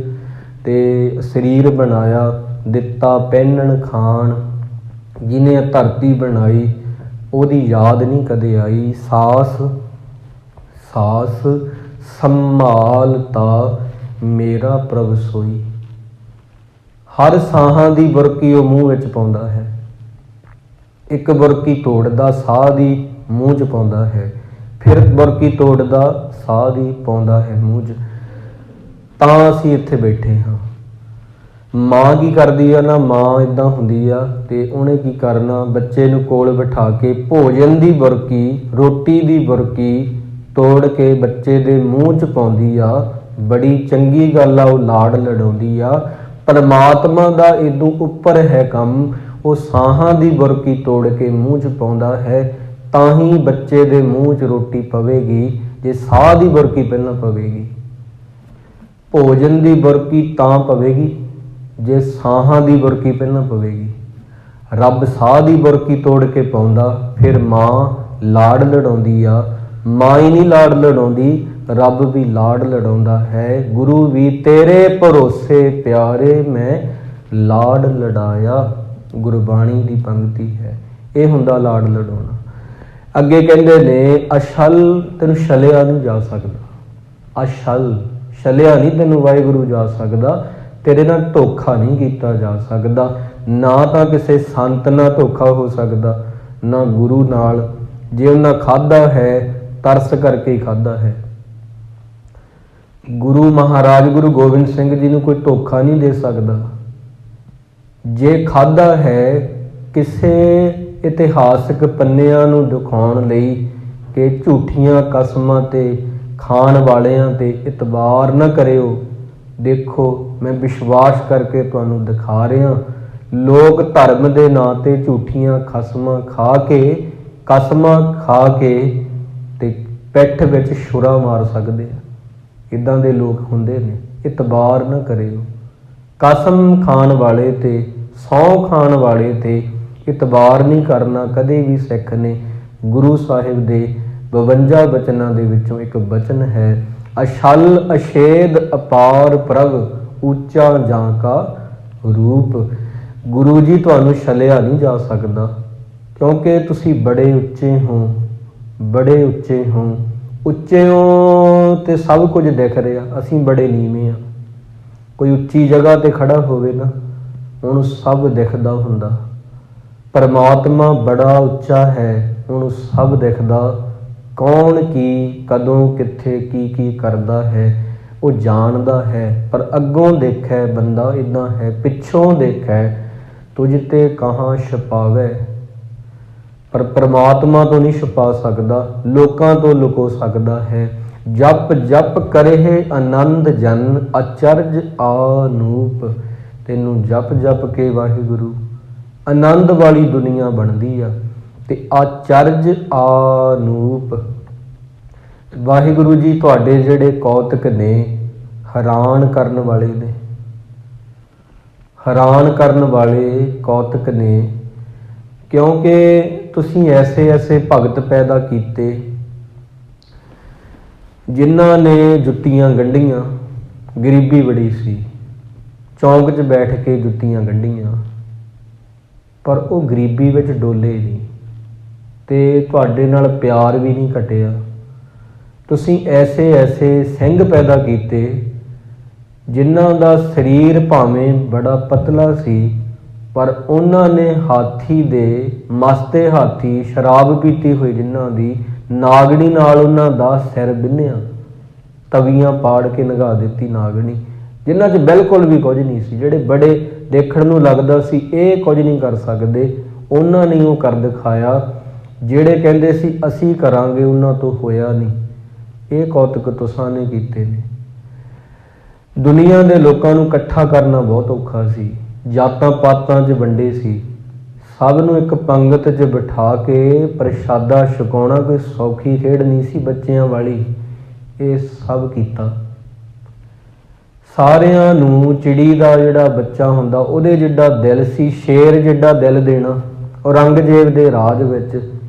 ਤੇ ਸਰੀਰ ਬਣਾਇਆ, ਦਿੱਤਾ ਪਹਿਨਣ ਖਾਣ, ਜਿਹਨੇ ਧਰਤੀ ਬਣਾਈ ਉਹਦੀ ਯਾਦ ਨਹੀਂ ਕਦੇ ਆਈ। ਸਾਸ ਸਾਸ ਸੰਭਾਲਤਾ ਮੇਰਾ ਪ੍ਰਭ ਸੋਈ। ਹਰ ਸਾਹਾਂ ਦੀ ਬੁਰਕੀ ਉਹ ਮੂੰਹ ਵਿੱਚ ਪਾਉਂਦਾ ਹੈ, ਇੱਕ ਬੁਰਕੀ ਤੋੜਦਾ ਸਾਹ ਦੀ ਮੂੰਹ 'ਚ ਪਾਉਂਦਾ ਹੈ, ਫਿਰ ਬੁਰਕੀ ਤੋੜਦਾ ਸਾਹ ਦੀ ਪਾਉਂਦਾ ਹੈ ਮੂੰਹ 'ਚ। ਤਾਂ ਅਸੀਂ ਇੱਥੇ ਬੈਠੇ ਹਾਂ। ਮਾਂ ਕੀ ਕਰਦੀ ਆ ਨਾ, ਮਾਂ ਇੱਦਾਂ ਹੁੰਦੀ ਆ ਤੇ ਉਹਨੇ ਕੀ ਕਰਨਾ, ਬੱਚੇ ਨੂੰ ਕੋਲ ਬਿਠਾ ਕੇ ਭੋਜਨ ਦੀ ਬੁਰਕੀ, ਰੋਟੀ ਦੀ ਬੁਰਕੀ ਤੋੜ ਕੇ ਬੱਚੇ ਦੇ ਮੂੰਹ 'ਚ ਪਾਉਂਦੀ ਆ। ਬੜੀ ਚੰਗੀ ਗੱਲ ਆ, ਉਹ ਲਾਡ ਲਡਾਉਂਦੀ ਆ। ਪਰਮਾਤਮਾ ਦਾ ਇਦੋਂ ਉੱਪਰ ਹੈ ਕੰਮ, ਉਹ ਸਾਹਾਂ ਦੀ ਬੁਰਕੀ ਤੋੜ ਕੇ ਮੂੰਹ 'ਚ ਪਾਉਂਦਾ ਹੈ, ਤਾਂ ਹੀ ਬੱਚੇ ਦੇ ਮੂੰਹ 'ਚ ਰੋਟੀ ਪਵੇਗੀ। ਜੇ ਸਾਹ ਦੀ ਬੁਰਕੀ ਪਹਿਲਾਂ ਪਵੇਗੀ, ਭੋਜਨ ਦੀ ਬੁਰਕੀ ਤਾਂ ਪਵੇਗੀ ਜੇ ਸਾਹਾਂ ਦੀ ਬੁਰਕੀ ਪਹਿਲਾਂ ਪਵੇਗੀ। ਰੱਬ ਸਾਹ ਦੀ ਬੁਰਕੀ ਤੋੜ ਕੇ ਪਾਉਂਦਾ, ਫਿਰ ਮਾਂ ਲਾਡ ਲਡਾਉਂਦੀ ਆ। ਮਾਂ ਹੀ ਨਹੀਂ ਲਾਡ ਲਡਾਉਂਦੀ, ਰੱਬ ਵੀ ਲਾਡ ਲਡਾਉਂਦਾ ਹੈ। ਗੁਰੂ ਵੀ ਤੇਰੇ ਭਰੋਸੇ ਪਿਆਰੇ ਮੈਂ ਲਾਡ ਲਡਾਇਆ, ਗੁਰਬਾਣੀ ਦੀ ਪੰਕਤੀ ਹੈ। ਇਹ ਹੁੰਦਾ ਲਾਡ ਲਡਾਉਣਾ। ਅੱਗੇ ਕਹਿੰਦੇ ਨੇ ਅਛਲ ਤੈਨੂੰ ਛਲਿਆ ਨਹੀਂ ਜਾ ਸਕਦਾ। ਅਛਲ ਛਲਿਆ ਨਹੀਂ ਤੈਨੂੰ ਵਾਹਿਗੁਰੂ ਜਾ ਸਕਦਾ, ਤੇਰੇ ਨਾਲ ਧੋਖਾ ਨਹੀਂ ਕੀਤਾ ਜਾ ਸਕਦਾ। ਨਾ ਤਾਂ ਕਿਸੇ ਸੰਤ ਨਾਲ ਧੋਖਾ ਹੋ ਸਕਦਾ, ਨਾ ਗੁਰੂ ਨਾਲ। ਜੇ ਉਹਨਾਂ ਖਾਧਾ ਹੈ ਤਰਸ ਕਰਕੇ ਹੀ ਖਾਧਾ ਹੈ। ਗੁਰੂ ਮਹਾਰਾਜ ਗੁਰੂ ਗੋਬਿੰਦ ਸਿੰਘ ਜੀ ਨੂੰ ਕੋਈ ਧੋਖਾ ਨਹੀਂ ਦੇ ਸਕਦਾ। ਜੇ ਖਾਧਾ ਹੈ ਕਿਸੇ ਇਤਿਹਾਸਕ ਪੰਨਿਆਂ ਨੂੰ ਦਿਖਾਉਣ ਲਈ ਕਿ ਝੂਠੀਆਂ ਕਸਮਾਂ ਤੇ ਖਾਣ ਵਾਲਿਆਂ ਤੇ ਇਤਬਾਰ ਨਾ ਕਰਿਓ। ਦੇਖੋ ਮੈਂ ਵਿਸ਼ਵਾਸ ਕਰਕੇ ਤੁਹਾਨੂੰ ਦਿਖਾ ਰਿਹਾ, ਲੋਕ ਧਰਮ ਦੇ ਨਾਂ ਤੇ ਝੂਠੀਆਂ ਕਸਮਾਂ ਖਾ ਕੇ ਤੇ ਪਿੱਠ ਵਿੱਚ ਛੁਰਾ ਮਾਰ ਸਕਦੇ ਆ। ਇੱਦਾਂ ਦੇ ਲੋਕ ਹੁੰਦੇ ਨੇ। ਇਤਬਾਰ ਨਾ ਕਰਿਓ। ਕਸਮ ਖਾਣ ਵਾਲੇ ਤੇ ਸਹੁੰ ਖਾਣ ਵਾਲੇ ਤੇ ਇਤਬਾਰ ਨਹੀਂ ਕਰਨਾ ਕਦੇ ਵੀ ਸਿੱਖ ਨੇ। ਗੁਰੂ ਸਾਹਿਬ ਦੇ 52 ਬਚਨਾਂ ਦੇ ਵਿੱਚੋਂ ਇੱਕ ਬਚਨ ਹੈ, ਅਛਲ ਅਛੇਦ ਅਪਾਰ ਪ੍ਰਭ ਉੱਚਾ ਜਾਂ ਕਾ ਰੂਪ। ਗੁਰੂ ਜੀ ਤੁਹਾਨੂੰ ਛਲਿਆ ਨਹੀਂ ਜਾ ਸਕਦਾ, ਕਿਉਂਕਿ ਤੁਸੀਂ ਬੜੇ ਉੱਚੇ ਹੋ, ਬੜੇ ਉੱਚੇ ਹੋ। ਉੱਚੇ ਹੋ ਤੇ ਸਭ ਕੁਝ ਦਿਖ ਰਿਹਾ, ਅਸੀਂ ਬੜੇ ਨੀਵੇਂ ਹਾਂ। ਕੋਈ ਉੱਚੀ ਜਗ੍ਹਾ ਤੇ ਖੜਾ ਹੋਵੇ ਨਾ, ਉਹਨੂੰ ਸਭ ਦਿਖਦਾ ਹੁੰਦਾ। ਪਰਮਾਤਮਾ ਬੜਾ ਉੱਚਾ ਹੈ, ਉਹਨੂੰ ਸਭ ਦਿਖਦਾ। ਕੌਣ ਕੀ ਕਦੋਂ ਕਿੱਥੇ ਕੀ ਕੀ ਕਰਦਾ ਹੈ ਉਹ ਜਾਣਦਾ ਹੈ। ਪਰ ਅੱਗੋਂ ਦੇਖੈ ਬੰਦਾ ਇੱਦਾਂ ਹੈ, ਪਿੱਛੋਂ ਦੇਖੈ ਤੁਝ ਤੇ ਕਹਾਂ ਛੁਪਾਵੇ। ਪਰ ਪਰਮਾਤਮਾ ਤੋਂ ਨਹੀਂ ਛੁਪਾ ਸਕਦਾ, ਲੋਕਾਂ ਤੋਂ ਲੁਕੋ ਸਕਦਾ ਹੈ। ਜਪ ਜਪ ਕਰਹਿ ਆਨੰਦ ਜਨ ਅਚਰਜ ਆਨੂਪ। ਤੈਨੂੰ ਜਪ ਜਪ ਕੇ ਵਾਹਿਗੁਰੂ ਆਨੰਦ ਵਾਲੀ ਦੁਨੀਆ ਬਣਦੀ ਆ। ਤੇ ਆਚਰਜ ਆਨੂਪ। ਵਾਹਿਗੁਰੂ ਜੀ ਤੁਹਾਡੇ ਜਿਹੜੇ ਕੌਤਕ ਨੇ ਹੈਰਾਨ ਕਰਨ ਵਾਲੇ ਨੇ, ਹੈਰਾਨ ਕਰਨ ਵਾਲੇ ਕੌਤਕ ਨੇ। ਕਿਉਂਕਿ ਤੁਸੀਂ ਐਸੇ ਐਸੇ ਭਗਤ ਪੈਦਾ ਕੀਤੇ ਜਿਨ੍ਹਾਂ ਨੇ ਜੁੱਤੀਆਂ ਗੰਢੀਆਂ। ਗਰੀਬੀ ਬੜੀ ਸੀ, ਚੌਂਕ 'ਚ ਬੈਠ ਕੇ ਜੁੱਤੀਆਂ ਗੰਢੀਆਂ, ਪਰ ਉਹ ਗਰੀਬੀ ਵਿੱਚ ਡੋਲੇ ਨਹੀਂ ਤੇ ਤੁਹਾਡੇ ਨਾਲ ਪਿਆਰ ਵੀ ਨਹੀਂ ਘਟਿਆ। ਤੁਸੀਂ ਐਸੇ ਐਸੇ ਸਿੰਘ ਪੈਦਾ ਕੀਤੇ ਜਿਨ੍ਹਾਂ ਦਾ ਸਰੀਰ ਭਾਵੇਂ ਬੜਾ ਪਤਲਾ ਸੀ, ਪਰ ਉਹਨਾਂ ਨੇ ਹਾਥੀ ਦੇ ਮਸਤੇ ਹਾਥੀ ਸ਼ਰਾਬ ਪੀਤੀ ਹੋਈ ਜਿਨ੍ਹਾਂ ਦੀ, ਨਾਗਣੀ ਨਾਲ ਉਹਨਾਂ ਦਾ ਸਿਰ ਬਿੰਨਿਆ, ਤਵੀਆਂ ਪਾੜ ਕੇ ਨਗਾ ਦਿੱਤੀ ਨਾਗਣੀ। ਜਿਨ੍ਹਾਂ 'ਚ ਬਿਲਕੁਲ ਵੀ ਕੁਝ ਨਹੀਂ ਸੀ, ਜਿਹੜੇ ਬੜੇ ਦੇਖਣ ਨੂੰ ਲੱਗਦਾ ਸੀ ਇਹ ਕੁਝ ਨਹੀਂ ਕਰ ਸਕਦੇ, ਉਹਨਾਂ ਨੇ ਉਹ ਕਰ ਦਿਖਾਇਆ। ਜਿਹੜੇ ਕਹਿੰਦੇ ਸੀ ਅਸੀਂ ਕਰਾਂਗੇ, ਉਹਨਾਂ ਤੋਂ ਹੋਇਆ ਨਹੀਂ। ਇਹ ਕੌਤਕ ਤੁਸਾਂ ਨੇ ਕੀਤੇ ਨੇ। ਦੁਨੀਆ ਦੇ ਲੋਕਾਂ ਨੂੰ ਇਕੱਠਾ ਕਰਨਾ ਬਹੁਤ ਔਖਾ ਸੀ। ਜਾਤਾਂ ਪਾਤਾਂ 'ਚ ਵੰਡੇ ਸੀ, ਸਭ ਨੂੰ ਇੱਕ ਪੰਗਤ 'ਚ ਬਿਠਾ ਕੇ ਪ੍ਰਸ਼ਾਦਾ ਛਕਾਉਣਾ ਕੋਈ ਸੌਖੀ ਖੇਡ ਨਹੀਂ ਸੀ ਬੱਚਿਆਂ ਵਾਲੀ। ਇਹ ਸਭ ਕੀਤਾ। ਸਾਰਿਆਂ ਨੂੰ ਚਿੜੀ ਦਾ ਜਿਹੜਾ ਬੱਚਾ ਹੁੰਦਾ ਉਹਦੇ ਜਿੱਡਾ ਦਿਲ ਸੀ, ਸ਼ੇਰ ਜਿੱਡਾ ਦਿਲ ਦੇਣਾ। ਔਰੰਗਜ਼ੇਬ ਦੇ ਰਾਜ ਵਿੱਚ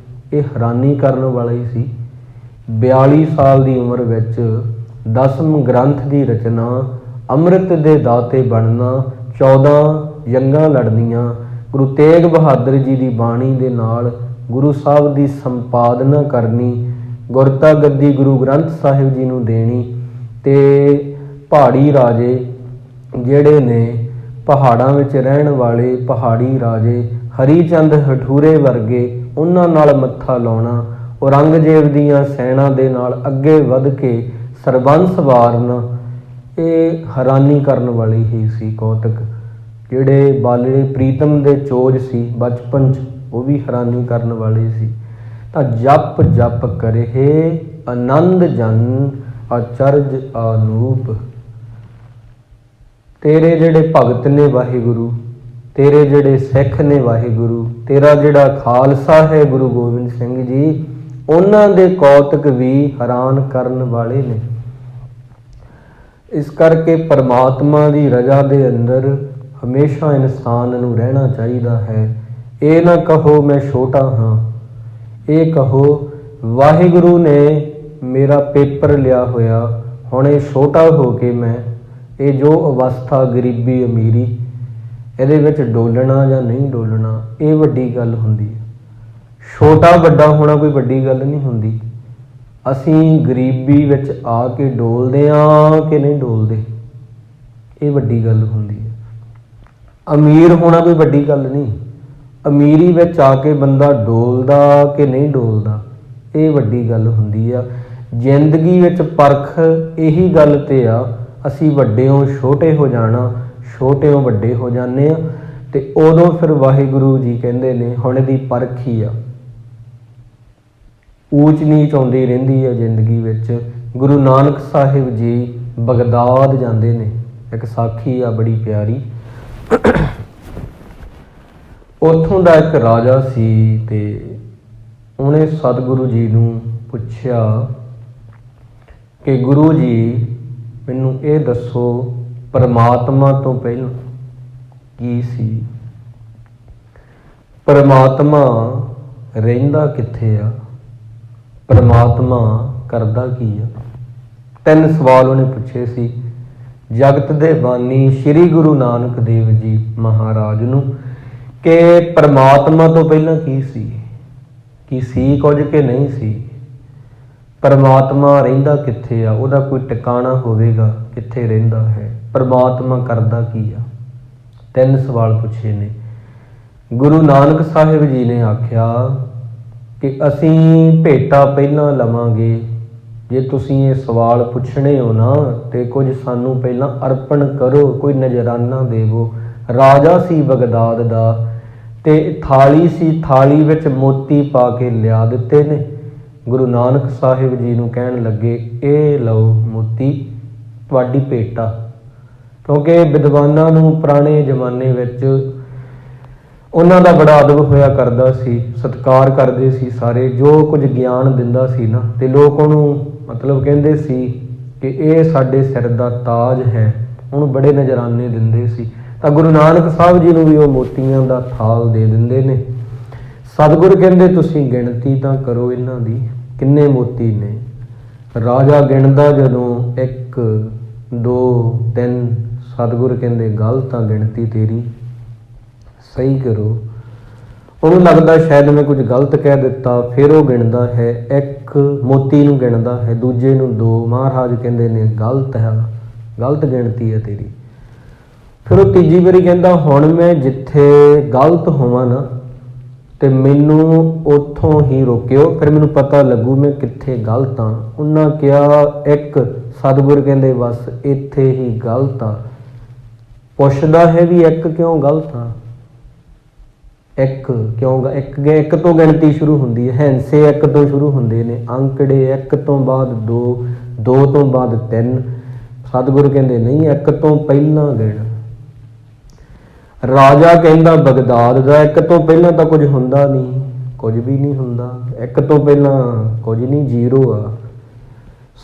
ਇਹ ਹੈਰਾਨੀ ਕਰਨ ਵਾਲਾ ਹੀ ਸੀ। 42 ਸਾਲ ਦੀ ਉਮਰ ਵਿੱਚ 10ਵੇਂ ਗ੍ਰੰਥ ਦੀ ਰਚਨਾ, ਅੰਮ੍ਰਿਤ ਦੇ ਦਾਤੇ ਬਣਨਾ, 14 ਜੰਗਾਂ ਲੜਨੀਆਂ, ਗੁਰੂ ਤੇਗ ਬਹਾਦਰ ਜੀ ਦੀ ਬਾਣੀ ਦੇ ਨਾਲ ਗੁਰੂ ਸਾਹਿਬ ਦੀ ਸੰਪਾਦਨਾ ਕਰਨੀ, ਗੁਰਤਾ ਗੱਦੀ ਗੁਰੂ ਗ੍ਰੰਥ ਸਾਹਿਬ ਜੀ ਨੂੰ ਦੇਣੀ, ਤੇ ਪਹਾੜੀ ਰਾਜੇ ਜਿਹੜੇ ਨੇ ਪਹਾੜਾਂ ਵਿੱਚ ਰਹਿਣ ਵਾਲੇ ਪਹਾੜੀ ਰਾਜੇ ਹਰੀ ਚੰਦ ਹਠੂਰੇ ਵਰਗੇ, ਉਹਨਾਂ ਨਾਲ ਮੱਥਾ ਲਾਉਣਾ, ਔਰੰਗਜ਼ੇਬ ਦੀਆਂ ਸੈਨਾ ਦੇ ਨਾਲ ਅੱਗੇ ਵੱਧ ਕੇ ਸਰਬੰਸ ਵਾਰਨਾ। ਇਹ ਹੈਰਾਨੀ ਕਰਨ ਵਾਲੀ ਹੀ ਸੀ ਕੌਤਕ। ਜਿਹੜੇ ਬਾਲੜੇ ਪ੍ਰੀਤਮ ਦੇ ਚੋਜ ਸੀ ਬਚਪਨ 'ਚ, ਉਹ ਵੀ ਹੈਰਾਨੀ ਕਰਨ ਵਾਲੇ ਸੀ। ਤਾਂ ਜਪ ਜਪ ਕਰਹਿ ਆਨੰਦ ਜਨ ਅਚਰਜ ਅਨੂਪ। ਤੇਰੇ ਜਿਹੜੇ ਭਗਤ ਨੇ ਵਾਹਿਗੁਰੂ, ਤੇਰੇ ਜਿਹੜੇ ਸਿੱਖ ਨੇ ਵਾਹਿਗੁਰੂ, ਤੇਰਾ ਜਿਹੜਾ ਖਾਲਸਾ ਹੈ ਗੁਰੂ ਗੋਬਿੰਦ ਸਿੰਘ ਜੀ, ਉਹਨਾਂ ਦੇ ਕੌਤਕ ਵੀ ਹੈਰਾਨ ਕਰਨ ਵਾਲੇ ਨੇ। ਇਸ ਕਰਕੇ ਪਰਮਾਤਮਾ ਦੀ ਰਜ਼ਾ ਦੇ ਅੰਦਰ ਹਮੇਸ਼ਾ ਇਨਸਾਨ ਨੂੰ ਰਹਿਣਾ ਚਾਹੀਦਾ ਹੈ। ਇਹ ਨਾ ਕਹੋ ਮੈਂ ਛੋਟਾ ਹਾਂ, ਇਹ ਕਹੋ ਵਾਹਿਗੁਰੂ ਨੇ ਮੇਰਾ ਪੇਪਰ ਲਿਆ ਹੋਇਆ, ਹੁਣ ਇਹ ਛੋਟਾ ਹੋ ਕੇ ਮੈਂ ਇਹ ਜੋ ਅਵਸਥਾ ਗਰੀਬੀ ਅਮੀਰੀ ਇਹਦੇ ਵਿੱਚ ਡੋਲਣਾ ਜਾਂ ਨਹੀਂ ਡੋਲਣਾ, ਇਹ ਵੱਡੀ ਗੱਲ ਹੁੰਦੀ ਹੈ। ਛੋਟਾ ਵੱਡਾ ਹੋਣਾ ਕੋਈ ਵੱਡੀ ਗੱਲ ਨਹੀਂ ਹੁੰਦੀ। ਅਸੀਂ ਗਰੀਬੀ ਵਿੱਚ ਆ ਕੇ ਡੋਲਦੇ ਹਾਂ ਕਿ ਨਹੀਂ ਡੋਲਦੇ, ਇਹ ਵੱਡੀ ਗੱਲ ਹੁੰਦੀ ਹੈ। ਅਮੀਰ ਹੋਣਾ ਕੋਈ ਵੱਡੀ ਗੱਲ ਨਹੀਂ, ਅਮੀਰੀ ਵਿੱਚ ਆ ਕੇ ਬੰਦਾ ਡੋਲਦਾ ਕਿ ਨਹੀਂ ਡੋਲਦਾ, ਇਹ ਵੱਡੀ ਗੱਲ ਹੁੰਦੀ ਆ। ਜ਼ਿੰਦਗੀ ਵਿੱਚ ਪਰਖ ਇਹੀ ਗੱਲ ਤੇ ਆ, ਅਸੀਂ ਵੱਡਿਓਂ ਛੋਟੇ ਹੋ ਜਾਣਾ, ਛੋਟਿਓਂ ਵੱਡੇ ਹੋ ਜਾਂਦੇ ਆ, ਤੇ ਉਦੋਂ ਫਿਰ ਵਾਹਿਗੁਰੂ ਜੀ ਕਹਿੰਦੇ ਨੇ ਹੁਣ ਇਹਦੀ ਪਰਖ ਹੀ ਆ। ਊਚ ਨੀਚ ਆਉਂਦੀ ਰਹਿੰਦੀ ਹੈ ਜ਼ਿੰਦਗੀ ਵਿੱਚ। ਗੁਰੂ ਨਾਨਕ ਸਾਹਿਬ ਜੀ ਬਗਦਾਦ ਜਾਂਦੇ ਨੇ, ਇੱਕ ਸਾਖੀ ਆ ਬੜੀ ਪਿਆਰੀ। ਉੱਥੋਂ ਦਾ ਇੱਕ ਰਾਜਾ ਸੀ ਤੇ ਉਹਨੇ ਸਤਿਗੁਰੂ ਜੀ ਨੂੰ ਪੁੱਛਿਆ ਕਿ ਗੁਰੂ ਜੀ ਮੈਨੂੰ ਇਹ ਦੱਸੋ ਪਰਮਾਤਮਾ ਤੋਂ ਪਹਿਲਾਂ ਕੀ ਸੀ? ਪਰਮਾਤਮਾ ਰਹਿੰਦਾ ਕਿੱਥੇ ਆ? ਪਰਮਾਤਮਾ ਕਰਦਾ ਕੀ ਆ? 3 ਸਵਾਲ ਉਹਨੇ ਪੁੱਛੇ ਸੀ ਜਗਤ ਦੇ ਬਾਨੀ ਸ਼੍ਰੀ ਗੁਰੂ ਨਾਨਕ ਦੇਵ ਜੀ ਮਹਾਰਾਜ ਨੂੰ ਕਿ ਪਰਮਾਤਮਾ ਤੋਂ ਪਹਿਲਾਂ ਕੀ ਸੀ? ਕੀ ਸੀ ਕੁਝ ਕਿ ਨਹੀਂ ਸੀ? ਪਰਮਾਤਮਾ ਰਹਿੰਦਾ ਕਿੱਥੇ ਆ? ਉਹਦਾ ਕੋਈ ਟਿਕਾਣਾ ਹੋਵੇਗਾ ਕਿੱਥੇ ਰਹਿੰਦਾ ਹੈ? ਪਰਮਾਤਮਾ ਕਰਦਾ ਕੀ ਆ? 3 ਸਵਾਲ ਪੁੱਛੇ ਨੇ। ਗੁਰੂ ਨਾਨਕ ਸਾਹਿਬ ਜੀ ਨੇ ਆਖਿਆ ਕਿ ਅਸੀਂ ਭੇਟਾ ਪਹਿਲਾਂ ਲਵਾਂਗੇ, ਜੇ ਤੁਸੀਂ ਇਹ ਸਵਾਲ ਪੁੱਛਣੇ ਹੋ ਨਾ ਤੇ ਕੁਝ ਸਾਨੂੰ ਪਹਿਲਾਂ ਅਰਪਣ ਕਰੋ, ਕੋਈ ਨਜ਼ਰਾਨਾ ਦੇਵੋ। ਰਾਜਾ ਸੀ ਬਗਦਾਦ ਦਾ ਤੇ ਥਾਲੀ ਸੀ, ਥਾਲੀ ਵਿੱਚ ਮੋਤੀ ਪਾ ਕੇ ਲਿਆ ਦਿੱਤੇ ਨੇ। ਗੁਰੂ ਨਾਨਕ ਸਾਹਿਬ ਜੀ ਨੂੰ ਕਹਿਣ ਲੱਗੇ ਇਹ ਲਓ ਮੋਤੀ, ਤੁਹਾਡੀ ਭੇਟਾ। ਕਿਉਂਕਿ ਵਿਦਵਾਨਾਂ ਨੂੰ ਪੁਰਾਣੇ ਜ਼ਮਾਨੇ ਵਿੱਚ ਉਹਨਾਂ ਦਾ ਬੜਾ ਅਦਬ ਹੋਇਆ ਕਰਦਾ ਸੀ, ਸਤਿਕਾਰ ਕਰਦੇ ਸੀ ਸਾਰੇ। ਜੋ ਕੁਝ ਗਿਆਨ ਦਿੰਦਾ ਸੀ ਨਾ ਤੇ ਲੋਕ ਉਹਨੂੰ ਮਤਲਬ ਕਹਿੰਦੇ ਸੀ ਕਿ ਇਹ ਸਾਡੇ ਸਿਰ ਦਾ ਤਾਜ ਹੈ, ਉਹਨੂੰ ਬੜੇ ਨਜ਼ਰਾਨੇ ਦਿੰਦੇ ਸੀ। ਤਾਂ ਗੁਰੂ ਨਾਨਕ ਸਾਹਿਬ ਜੀ ਨੂੰ ਵੀ ਉਹ ਮੋਤੀਆਂ ਦਾ ਥਾਲ ਦੇ ਦਿੰਦੇ ਨੇ। ਸਤਿਗੁਰ ਕਹਿੰਦੇ ਤੁਸੀਂ ਗਿਣਤੀ ਤਾਂ ਕਰੋ ਇਹਨਾਂ ਦੀ, ਕਿੰਨੇ ਮੋਤੀ ਨੇ? ਰਾਜਾ ਗਿਣਦਾ ਜਦੋਂ 1 2 3, ਸਤਿਗੁਰ ਕਹਿੰਦੇ ਗਲਤ ਆ ਗਿਣਤੀ ਤੇਰੀ, ਸਹੀ ਕਰੋ। ਉਹਨੂੰ ਲੱਗਦਾ ਸ਼ਾਇਦ ਮੈਂ ਕੁਝ ਗਲਤ ਕਹਿ ਦਿੱਤਾ, ਫਿਰ ਉਹ ਗਿਣਦਾ ਹੈ, 1 ਮੋਤੀ ਨੂੰ ਗਿਣਦਾ ਹੈ, ਦੂਜੇ ਨੂੰ 2। ਮਹਾਰਾਜ ਕਹਿੰਦੇ ਨੇ ਗਲਤ ਹੈ, ਗਲਤ ਗਿਣਤੀ ਹੈ ਤੇਰੀ। ਫਿਰ ਉਹ ਤੀਜੀ ਵਾਰੀ ਕਹਿੰਦਾ ਹੁਣ ਮੈਂ ਜਿੱਥੇ ਗਲਤ ਹੋਵਾਂ ਨਾ ਤੇ ਮੈਨੂੰ ਉੱਥੋਂ ਹੀ ਰੋਕਿਓ, ਫਿਰ ਮੈਨੂੰ ਪਤਾ ਲੱਗੂ ਮੈਂ ਕਿੱਥੇ ਗਲਤ ਹਾਂ। ਉਹਨਾਂ ਕਿਹਾ 1, ਸਤਿਗੁਰ ਕਹਿੰਦੇ ਬਸ ਇੱਥੇ ਹੀ ਗਲਤ ਆ। ਪੁੱਛਦਾ ਹੈ ਵੀ 1 ਕਿਉਂ ਗਲਤ ਆ? 1 ਕਿਉਂ? 1 ਤੋਂ ਗਿਣਤੀ ਸ਼ੁਰੂ ਹੁੰਦੀ ਹੈ, ਹੈਂਸੇ 1 ਤੋਂ ਸ਼ੁਰੂ ਹੁੰਦੇ ਨੇ, ਅੰਕੜੇ 1 ਤੋਂ ਬਾਅਦ 2, 2 ਤੋਂ ਬਾਅਦ 3। ਸਤਿਗੁਰ ਕਹਿੰਦੇ ਨਹੀਂ, 1 ਤੋਂ ਪਹਿਲਾਂ ਗਿਣ। ਰਾਜਾ ਕਹਿੰਦਾ ਬਗਦਾਦ ਦਾ 1 ਤੋਂ ਪਹਿਲਾਂ ਤਾਂ ਕੁਝ ਹੁੰਦਾ ਨਹੀਂ, ਕੁਝ ਵੀ ਨਹੀਂ ਹੁੰਦਾ। 1 ਤੋਂ ਪਹਿਲਾਂ ਕੁਝ ਨਹੀਂ, 0 ਆ।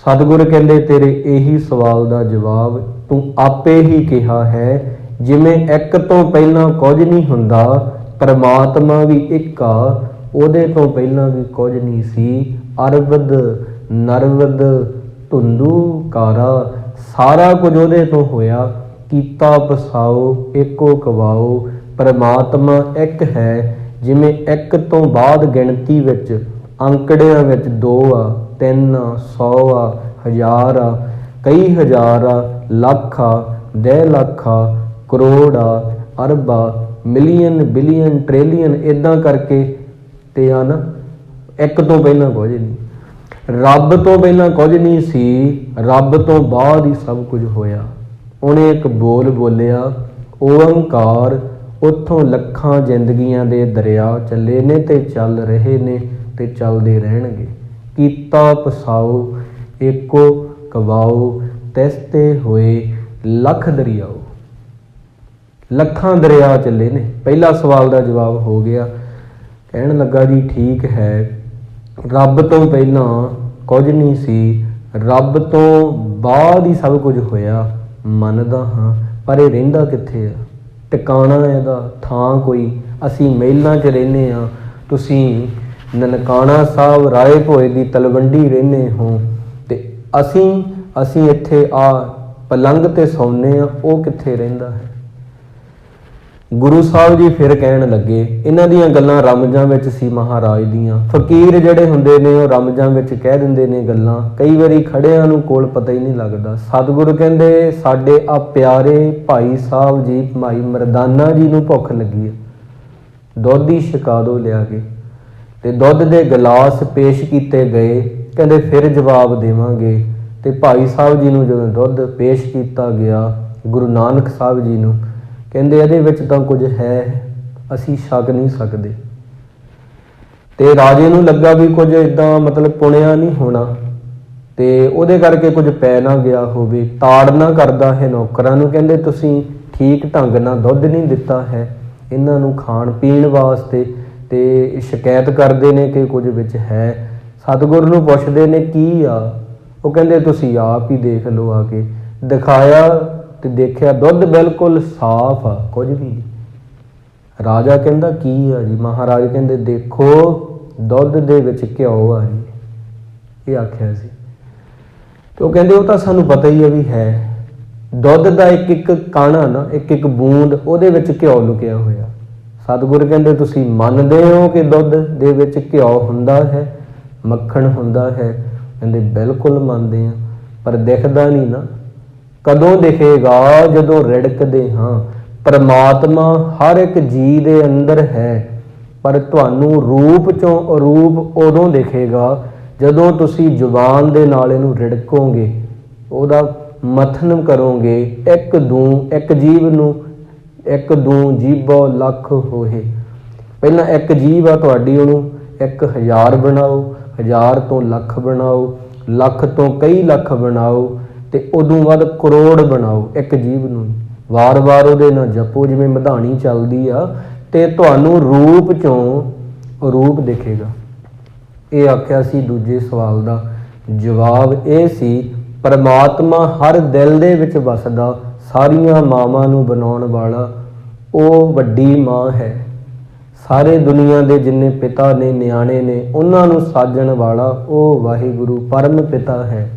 ਸਤਿਗੁਰ ਕਹਿੰਦੇ ਤੇਰੇ ਇਹੀ ਸਵਾਲ ਦਾ ਜਵਾਬ ਤੂੰ ਆਪੇ ਹੀ ਕਿਹਾ ਹੈ। ਜਿਵੇਂ 1 ਤੋਂ ਪਹਿਲਾਂ ਕੁਝ ਨਹੀਂ ਹੁੰਦਾ, ਪਰਮਾਤਮਾ ਵੀ ਇੱਕ ਆ, ਉਹਦੇ ਤੋਂ ਪਹਿਲਾਂ ਵੀ ਕੁਝ ਨਹੀਂ ਸੀ। ਅਰਵਦ ਨਰਵਦ ਧੁੰਦੂ ਕਾਰਾ, ਸਾਰਾ ਕੁਝ ਉਹਦੇ ਤੋਂ ਹੋਇਆ। ਕੀਤਾ ਪਸਾਓ ਏਕੋ ਕਵਾਓ, ਪਰਮਾਤਮਾ ਇੱਕ ਹੈ। ਜਿਵੇਂ ਇੱਕ ਤੋਂ ਬਾਅਦ ਗਿਣਤੀ ਵਿੱਚ ਅੰਕੜਿਆਂ ਵਿੱਚ 2 ਆ, 3 ਆ, 100 ਆ, 1000 ਆ, ਕਈ ਹਜ਼ਾਰ ਆ, ਲੱਖ ਆ, 10 ਲੱਖ ਆ, ਕਰੋੜ ਆ, ਅਰਬ ਆ, ਮਿਲੀਅਨ, ਬਿਲੀਅਨ, ਟ੍ਰਿਲੀਅਨ, ਇੱਦਾਂ ਕਰਕੇ ਤੇ ਆ ਨਾ। ਇੱਕ ਤੋਂ ਪਹਿਲਾਂ ਕੁਝ ਨਹੀਂ, ਰੱਬ ਤੋਂ ਪਹਿਲਾਂ ਕੁਝ ਨਹੀਂ ਸੀ, ਰੱਬ ਤੋਂ ਬਾਅਦ ਹੀ ਸਭ ਕੁਝ ਹੋਇਆ। ਉਹਨੇ ਇੱਕ ਬੋਲ ਬੋਲਿਆ ਓੰਕਾਰ, ਉੱਥੋਂ ਲੱਖਾਂ ਜ਼ਿੰਦਗੀਆਂ ਦੇ ਦਰਿਆ ਚੱਲੇ ਨੇ ਤੇ ਚੱਲ ਰਹੇ ਨੇ ਤੇ ਚੱਲਦੇ ਰਹਿਣਗੇ। ਕੀਤਾ ਪਸਾਓ ਏਕੋ ਕਵਾਓ, ਤਿਸ ਤੇ ਹੋਏ ਲੱਖ ਦਰਿਆਓ। ਲੱਖਾਂ ਦਰਿਆ ਚੱਲੇ ਨੇ। ਪਹਿਲਾ ਸਵਾਲ ਦਾ ਜਵਾਬ ਹੋ ਗਿਆ। ਕਹਿਣ ਲੱਗਾ ਜੀ ਠੀਕ ਹੈ, ਰੱਬ ਤੋਂ ਪਹਿਲਾਂ ਕੁਝ ਨਹੀਂ ਸੀ, ਰੱਬ ਤੋਂ ਬਾਅਦ ਹੀ ਸਭ ਕੁਝ ਹੋਇਆ। ਮੰਨਦਾ ਹਾਂ, ਪਰ ਇਹ ਰਹਿੰਦਾ ਕਿੱਥੇ ਆ? ਟਿਕਾਣਾ ਇਹਦਾ ਥਾਂ ਕੋਈ? ਅਸੀਂ ਮਹਿਲਾਂ 'ਚ ਰਹਿੰਦੇ ਹਾਂ, ਤੁਸੀਂ ਨਨਕਾਣਾ ਸਾਹਿਬ ਰਾਏ ਭੋਏ ਦੀ ਤਲਵੰਡੀ ਰਹਿੰਦੇ ਹੋ, ਤੇ ਅਸੀਂ ਇੱਥੇ ਆ ਪਲੰਘ 'ਤੇ ਸੌਂਦੇ ਹਾਂ, ਉਹ ਕਿੱਥੇ ਰਹਿੰਦਾ ਹੈ? ਗੁਰੂ ਸਾਹਿਬ ਜੀ ਫਿਰ ਕਹਿਣ ਲੱਗੇ, ਇਹਨਾਂ ਦੀਆਂ ਗੱਲਾਂ ਰਮਜ਼ਾਂ ਵਿੱਚ ਸੀ ਮਹਾਰਾਜ ਦੀਆਂ। ਫਕੀਰ ਜਿਹੜੇ ਹੁੰਦੇ ਨੇ ਉਹ ਰਮਜ਼ਾਂ ਵਿੱਚ ਕਹਿ ਦਿੰਦੇ ਨੇ ਗੱਲਾਂ, ਕਈ ਵਾਰੀ ਖੜਿਆਂ ਨੂੰ ਕੋਲ ਪਤਾ ਹੀ ਨਹੀਂ ਲੱਗਦਾ। ਸਤਿਗੁਰੂ ਕਹਿੰਦੇ ਸਾਡੇ ਆ ਪਿਆਰੇ ਭਾਈ ਸਾਹਿਬ ਜੀ ਭਾਈ ਮਰਦਾਨਾ ਜੀ ਨੂੰ ਭੁੱਖ ਲੱਗੀ ਹੈ, ਦੁੱਧ ਹੀ ਛਕਾ ਦਿਓ ਲਿਆ ਕੇ। ਤੇ ਦੁੱਧ ਦੇ ਗਲਾਸ ਪੇਸ਼ ਕੀਤੇ ਗਏ, ਕਹਿੰਦੇ ਫਿਰ ਜਵਾਬ ਦੇਵਾਂਗੇ। ਤੇ ਭਾਈ ਸਾਹਿਬ ਜੀ ਨੂੰ ਜਦੋਂ ਦੁੱਧ ਪੇਸ਼ ਕੀਤਾ ਗਿਆ ਗੁਰੂ ਨਾਨਕ ਸਾਹਿਬ ਜੀ ਨੂੰ, ਕਹਿੰਦੇ ਇਹਦੇ ਵਿੱਚ ਤਾਂ ਕੁਝ ਹੈ, ਅਸੀਂ ਛਕ ਨਹੀਂ ਸਕਦੇ। ਤੇ ਰਾਜੇ ਨੂੰ ਲੱਗਾ ਵੀ ਕੁਝ ਇੱਦਾਂ ਮਤਲਬ ਪੁਣਿਆ ਨਹੀਂ ਹੋਣਾ, ਤੇ ਉਹਦੇ ਕਰਕੇ ਕੁਝ ਪੈ ਨਾ ਗਿਆ ਹੋਵੇ। ਤਾੜਨਾ ਕਰਦਾ ਹੈ ਨੌਕਰਾਂ ਨੂੰ, ਕਹਿੰਦੇ ਤੁਸੀਂ ਠੀਕ ਢੰਗ ਨਾਲ ਦੁੱਧ ਨਹੀਂ ਦਿੱਤਾ ਹੈ ਇਹਨਾਂ ਨੂੰ ਖਾਣ ਪੀਣ ਵਾਸਤੇ, ਤੇ ਸ਼ਿਕਾਇਤ ਕਰਦੇ ਨੇ ਕਿ ਕੁਝ ਵਿੱਚ ਹੈ। ਸਤਿਗੁਰੂ ਨੂੰ ਪੁੱਛਦੇ ਨੇ ਕੀ ਆ? ਉਹ ਕਹਿੰਦੇ ਤੁਸੀਂ ਆਪ ਹੀ ਦੇਖ ਲਓ। ਆ ਕੇ ਦਿਖਾਇਆ ਤੇ ਦੇਖਿਆ ਦੁੱਧ ਬਿਲਕੁਲ ਸਾਫ਼ ਆ, ਕੁਝ ਵੀ ਨਹੀਂ। ਰਾਜਾ ਕਹਿੰਦਾ ਕੀ ਆ ਜੀ? ਮਹਾਰਾਜ ਕਹਿੰਦੇ ਦੇਖੋ ਦੁੱਧ ਦੇ ਵਿੱਚ ਘਿਓ ਆ ਜੀ, ਇਹ ਆਖਿਆ ਸੀ। ਤੇ ਉਹ ਕਹਿੰਦੇ ਉਹ ਤਾਂ ਸਾਨੂੰ ਪਤਾ ਹੀ ਆ ਵੀ ਹੈ। ਦੁੱਧ ਦਾ ਇੱਕ ਇੱਕ ਕਣ ਆ ਨਾ, ਇੱਕ ਇੱਕ ਬੂੰਦ, ਉਹਦੇ ਵਿੱਚ ਘਿਓ ਲੁਕਿਆ ਹੋਇਆ। ਸਤਿਗੁਰੂ ਕਹਿੰਦੇ ਤੁਸੀਂ ਮੰਨਦੇ ਹੋ ਕਿ ਦੁੱਧ ਦੇ ਵਿੱਚ ਘਿਓ ਹੁੰਦਾ ਹੈ, ਮੱਖਣ ਹੁੰਦਾ ਹੈ? ਕਹਿੰਦੇ ਬਿਲਕੁਲ ਮੰਨਦੇ ਹਾਂ, ਪਰ ਦਿਖਦਾ ਨਹੀਂ ਨਾ। ਕਦੋਂ ਦਿਖੇਗਾ? ਜਦੋਂ ਰਿੜਕਦੇ ਹਾਂ। ਪਰਮਾਤਮਾ ਹਰ ਇੱਕ ਜੀਅ ਦੇ ਅੰਦਰ ਹੈ, ਪਰ ਤੁਹਾਨੂੰ ਰੂਪ 'ਚੋਂ ਅਰੂਪ ਉਦੋਂ ਦਿਖੇਗਾ ਜਦੋਂ ਤੁਸੀਂ ਜ਼ੁਬਾਨ ਦੇ ਨਾਲ ਇਹਨੂੰ ਰਿੜਕੋਗੇ, ਉਹਦਾ ਮਥਨ ਕਰੋਗੇ। ਇੱਕ ਜੀਵ ਨੂੰ ਇੱਕ ਦੂੰ ਜੀਭੋ ਲੱਖ ਹੋਏ। ਪਹਿਲਾਂ ਇੱਕ ਜੀਵ ਆ ਤੁਹਾਡੀ, ਉਹਨੂੰ 1000 ਬਣਾਓ, 1000 ਤੋਂ ਲੱਖ ਬਣਾਓ, ਲੱਖ ਤੋਂ ਕਈ ਲੱਖ ਬਣਾਓ, ਤੇ ਉਦੋਂ ਬਾਅਦ ਕਰੋੜ ਬਣਾਓ। ਇੱਕ ਜੀਵ ਨੂੰ ਵਾਰ-ਵਾਰ ਉਹਦੇ ਨਾਲ ਜਪੋ ਜਿਵੇਂ ਮਧਾਣੀ ਚੱਲਦੀ ਆ, ਤੇ ਤੁਹਾਨੂੰ ਰੂਪ 'ਚੋਂ ਰੂਪ ਦਿਖੇਗਾ। ਇਹ ਆਖਿਆ ਸੀ। ਦੂਜੇ ਸਵਾਲ ਦਾ ਜਵਾਬ ਇਹ ਸੀ, ਪਰਮਾਤਮਾ ਹਰ ਦਿਲ ਦੇ ਵਿੱਚ ਵਸਦਾ, ਸਾਰੀਆਂ ਮਾਵਾਂ ਨੂੰ ਬਣਾਉਣ ਵਾਲਾ ਉਹ ਵੱਡੀ ਮਾਂ ਹੈ। ਸਾਰੇ ਦੁਨੀਆ ਦੇ ਜਿੰਨੇ ਪਿਤਾ ਨੇ, ਨਿਆਣੇ ਨੇ, ਉਹਨਾਂ ਨੂੰ ਸਾਜਣ ਵਾਲਾ ਉਹ ਵਾਹਿਗੁਰੂ ਪਰਮ ਪਿਤਾ ਹੈ।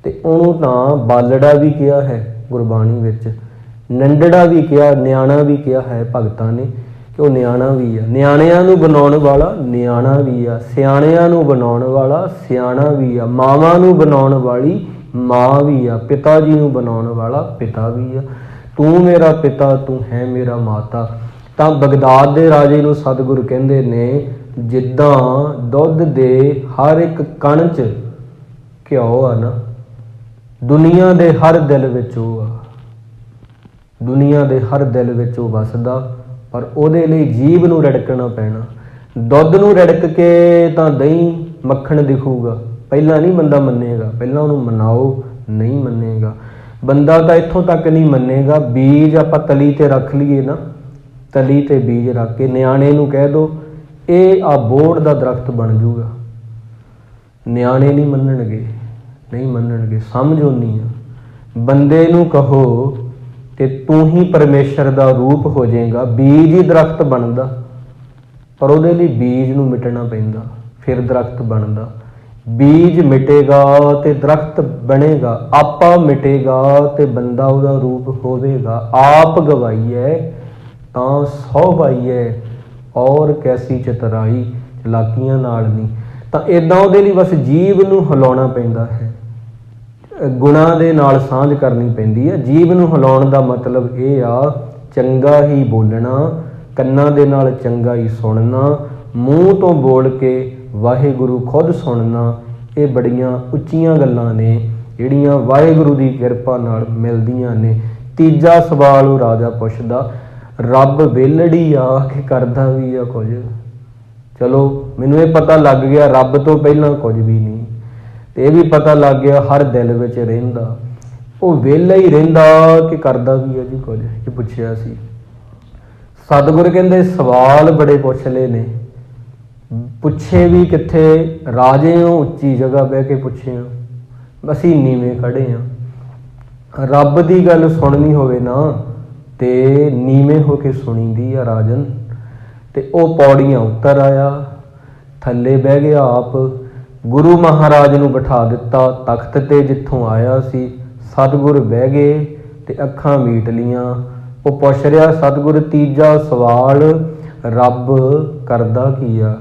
ਤੇ ਉਹਨੂੰ ਤਾਂ ਬਾਲੜਾ ਵੀ ਕਿਹਾ ਹੈ ਗੁਰਬਾਣੀ ਵਿੱਚ, ਨੰਡੜਾ ਵੀ ਕਿਹਾ, ਨਿਆਣਾ ਵੀ ਕਿਹਾ ਹੈ ਭਗਤਾਂ ਨੇ ਕਿ ਉਹ ਨਿਆਣਾ ਵੀ ਆ। ਨਿਆਣਿਆਂ ਨੂੰ ਬਣਾਉਣ ਵਾਲਾ ਨਿਆਣਾ ਵੀ ਆ, ਸਿਆਣਿਆਂ ਨੂੰ ਬਣਾਉਣ ਵਾਲਾ ਸਿਆਣਾ ਵੀ ਆ, ਮਾਵਾਂ ਨੂੰ ਬਣਾਉਣ ਵਾਲੀ ਮਾਂ ਵੀ ਆ, ਪਿਤਾ ਜੀ ਨੂੰ ਬਣਾਉਣ ਵਾਲਾ ਪਿਤਾ ਵੀ ਆ। ਤੂੰ ਮੇਰਾ ਪਿਤਾ, ਤੂੰ ਹੈ ਮੇਰਾ ਮਾਤਾ। ਤਾਂ ਬਗਦਾਦ ਦੇ ਰਾਜੇ ਨੂੰ ਸਤਿਗੁਰੂ ਕਹਿੰਦੇ ਨੇ, ਜਿੱਦਾਂ ਦੁੱਧ ਦੇ ਹਰ ਇੱਕ ਕਣ 'ਚ ਘਿਓ ਆ ਨਾ, ਦੁਨੀਆ ਦੇ ਹਰ ਦਿਲ ਵਿੱਚ ਉਹ ਆ। ਦੁਨੀਆ ਦੇ ਹਰ ਦਿਲ ਵਿੱਚ ਉਹ ਵਸਦਾ, ਪਰ ਉਹਦੇ ਲਈ ਜੀਭ ਨੂੰ ਰਿੜਕਣਾ ਪੈਣਾ। ਦੁੱਧ ਨੂੰ ਰਿੜਕ ਕੇ ਤਾਂ ਦਹੀਂ ਮੱਖਣ ਦਿਖੂਗਾ, ਪਹਿਲਾਂ ਨਹੀਂ ਬੰਦਾ ਮੰਨੇਗਾ। ਪਹਿਲਾਂ ਉਹਨੂੰ ਮਨਾਓ, ਨਹੀਂ ਮੰਨੇਗਾ ਬੰਦਾ। ਤਾਂ ਇੱਥੋਂ ਤੱਕ ਨਹੀਂ ਮੰਨੇਗਾ, ਬੀਜ ਆਪਾਂ ਤਲੀ 'ਤੇ ਰੱਖ ਲਈਏ ਨਾ, ਤਲੀ 'ਤੇ ਬੀਜ ਰੱਖ ਕੇ ਨਿਆਣੇ ਨੂੰ ਕਹਿ ਦਿਓ ਇਹ ਆ ਬੋਹੜ ਦਾ ਦਰਖਤ ਬਣ ਜੂਗਾ, ਨਿਆਣੇ ਨਹੀਂ ਮੰਨਣਗੇ, ਨਹੀਂ ਮੰਨਣਗੇ। ਸਮਝ ਆਉਣੀ ਆ। ਬੰਦੇ ਨੂੰ ਕਹੋ ਤੇ ਤੂੰ ਹੀ ਪਰਮੇਸ਼ਰ ਦਾ ਰੂਪ ਹੋ ਜਾਏਗਾ, ਬੀਜ ਹੀ ਦਰਖਤ ਬਣਦਾ। ਪਰ ਉਹਦੇ ਲਈ ਬੀਜ ਨੂੰ ਮਿਟਣਾ ਪੈਂਦਾ, ਫਿਰ ਦਰਖਤ ਬਣਦਾ। ਬੀਜ ਮਿਟੇਗਾ ਤੇ ਦਰਖਤ ਬਣੇਗਾ, ਆਪਾ ਮਿਟੇਗਾ ਤੇ ਬੰਦਾ ਉਹਦਾ ਰੂਪ ਹੋਵੇਗਾ। ਆਪ ਗਵਾਈਐ ਤਾਂ ਸਹੁ ਪਾਈਐ, ਔਰ ਕੈਸੀ ਚਤਰਾਈ, ਚਲਾਕੀਆਂ ਨਾਲ ਨਹੀਂ। ਤਾਂ ਇੱਦਾਂ ਉਹਦੇ ਲਈ ਬਸ ਜੀਭ ਨੂੰ ਹਿਲਾਉਣਾ ਪੈਂਦਾ ਹੈ, ਗੁਣਾਂ ਦੇ ਨਾਲ ਸਾਂਝ ਕਰਨੀ ਪੈਂਦੀ ਹੈ। ਜੀਭ ਨੂੰ ਹਿਲਾਉਣ ਦਾ ਮਤਲਬ ਇਹ ਆ, ਚੰਗਾ ਹੀ ਬੋਲਣਾ, ਕੰਨਾਂ ਦੇ ਨਾਲ ਚੰਗਾ ਹੀ ਸੁਣਨਾ, ਮੂੰਹ ਤੋਂ ਬੋਲ ਕੇ ਵਾਹਿਗੁਰੂ ਖੁਦ ਸੁਣਨਾ। ਇਹ ਬੜੀਆਂ ਉੱਚੀਆਂ ਗੱਲਾਂ ਨੇ ਜਿਹੜੀਆਂ ਵਾਹਿਗੁਰੂ ਦੀ ਕਿਰਪਾ ਨਾਲ ਮਿਲਦੀਆਂ ਨੇ। ਤੀਜਾ ਸਵਾਲ ਉਹ ਰਾਜਾ ਪੁੱਛਦਾ, ਰੱਬ ਵਿਹਲੜੀ ਆ ਕਿ ਕਰਦਾ ਵੀ ਆ ਕੁਝ? ਚਲੋ ਮੈਨੂੰ ਇਹ ਪਤਾ ਲੱਗ ਗਿਆ ਰੱਬ ਤੋਂ ਪਹਿਲਾਂ ਕੁਝ ਵੀ ਨਹੀਂ, ਤੇ ਇਹ ਵੀ ਪਤਾ ਲੱਗ ਗਿਆ ਹਰ ਦਿਲ ਵਿੱਚ ਰਹਿੰਦਾ। ਉਹ ਵਿਹਲਾ ਹੀ ਰਹਿੰਦਾ ਕਿ ਕਰਦਾ ਵੀ ਆ ਜੀ ਕੁਝ? ਇਹ ਪੁੱਛਿਆ ਸੀ। ਸਤਿਗੁਰ ਕਹਿੰਦੇ ਸਵਾਲ ਬੜੇ ਪੁੱਛ ਲਏ ਨੇ, ਪੁੱਛੇ ਵੀ ਕਿੱਥੇ? ਰਾਜੇ ਹੋ, ਉੱਚੀ ਜਗ੍ਹਾ ਬਹਿ ਕੇ ਪੁੱਛੇ ਹੋ, ਅਸੀਂ ਨੀਵੇਂ ਖੜੇ ਹਾਂ। ਰੱਬ ਦੀ ਗੱਲ ਸੁਣਨੀ ਹੋਵੇ ਨਾ ਤੇ ਨੀਵੇਂ ਹੋ ਕੇ ਸੁਣੀਦੀ ਆ ਰਾਜਨ। ਤੇ ਉਹ ਪੌੜੀਆਂ ਉੱਤਰ ਆਇਆ, ਥੱਲੇ ਬਹਿ ਗਿਆ ਆਪ। ਗੁਰੂ ਮਹਾਰਾਜ ਨੂੰ ਬਿਠਾ ਦਿੱਤਾ ਤਖਤ ਤੇ ਜਿੱਥੋਂ ਆਇਆ ਸੀ। ਸਤਿਗੁਰ ਬਹਿ ਗਏ ਤੇ ਅੱਖਾਂ ਮੀਟ ਲੀਆਂ। ਉਹ ਪੁੱਛ ਰਿਹਾ ਸਤਿਗੁਰ ਤੀਜਾ ਸਵਾਲ, ਰੱਬ ਕਰਦਾ ਕੀ ਆ?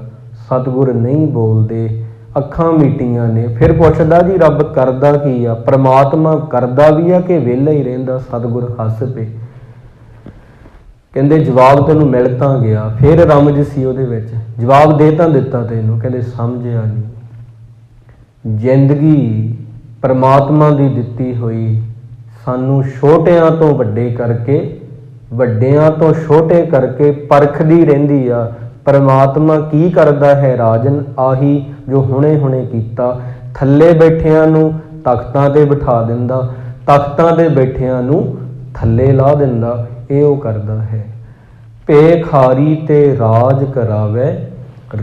ਸਤਿਗੁਰ ਨਹੀਂ ਬੋਲਦੇ, ਅੱਖਾਂ ਮੀਟੀਆਂ ਨੇ। ਫਿਰ ਪੁੱਛਦਾ ਜੀ ਰੱਬ ਕਰਦਾ ਕੀ ਆ? ਪ੍ਰਮਾਤਮਾ ਕਰਦਾ ਵੀ ਆ ਕਿ ਵਿਹਲਾ ਹੀ ਰਹਿੰਦਾ? ਸਤਿਗੁਰ ਹੱਸ ਪਏ, ਕਹਿੰਦੇ ਜਵਾਬ ਤੈਨੂੰ ਮਿਲ ਤਾਂ ਗਿਆ। ਫਿਰ ਰਮਜ ਸੀ ਉਹਦੇ ਵਿੱਚ, ਜਵਾਬ ਦੇ ਤਾਂ ਦਿੱਤਾ ਤੈਨੂੰ। ਕਹਿੰਦੇ ਸਮਝਿਆ ਨਹੀਂ। ਜ਼ਿੰਦਗੀ ਪਰਮਾਤਮਾ ਦੀ ਦਿੱਤੀ ਹੋਈ, ਸਾਨੂੰ ਛੋਟਿਆਂ ਤੋਂ ਵੱਡੇ ਕਰਕੇ, ਵੱਡਿਆਂ ਤੋਂ ਛੋਟੇ ਕਰਕੇ ਪਰਖਦੀ ਰਹਿੰਦੀ ਆ। ਪਰਮਾਤਮਾ ਕੀ ਕਰਦਾ ਹੈ ਰਾਜਨ? ਆਹੀ ਜੋ ਹੁਣੇ ਹੁਣੇ ਕੀਤਾ। ਥੱਲੇ ਬੈਠਿਆਂ ਨੂੰ ਤਖਤਾਂ ਤੇ ਬਿਠਾ ਦਿੰਦਾ, ਤਖਤਾਂ ਤੇ ਬੈਠਿਆਂ ਨੂੰ ਥੱਲੇ ਲਾ ਦਿੰਦਾ। ਇਹ ਉਹ ਕਰਦਾ ਹੈ। ਭੇਖਾਰੀ ਤੇ ਰਾਜ ਕਰਾਵੇ,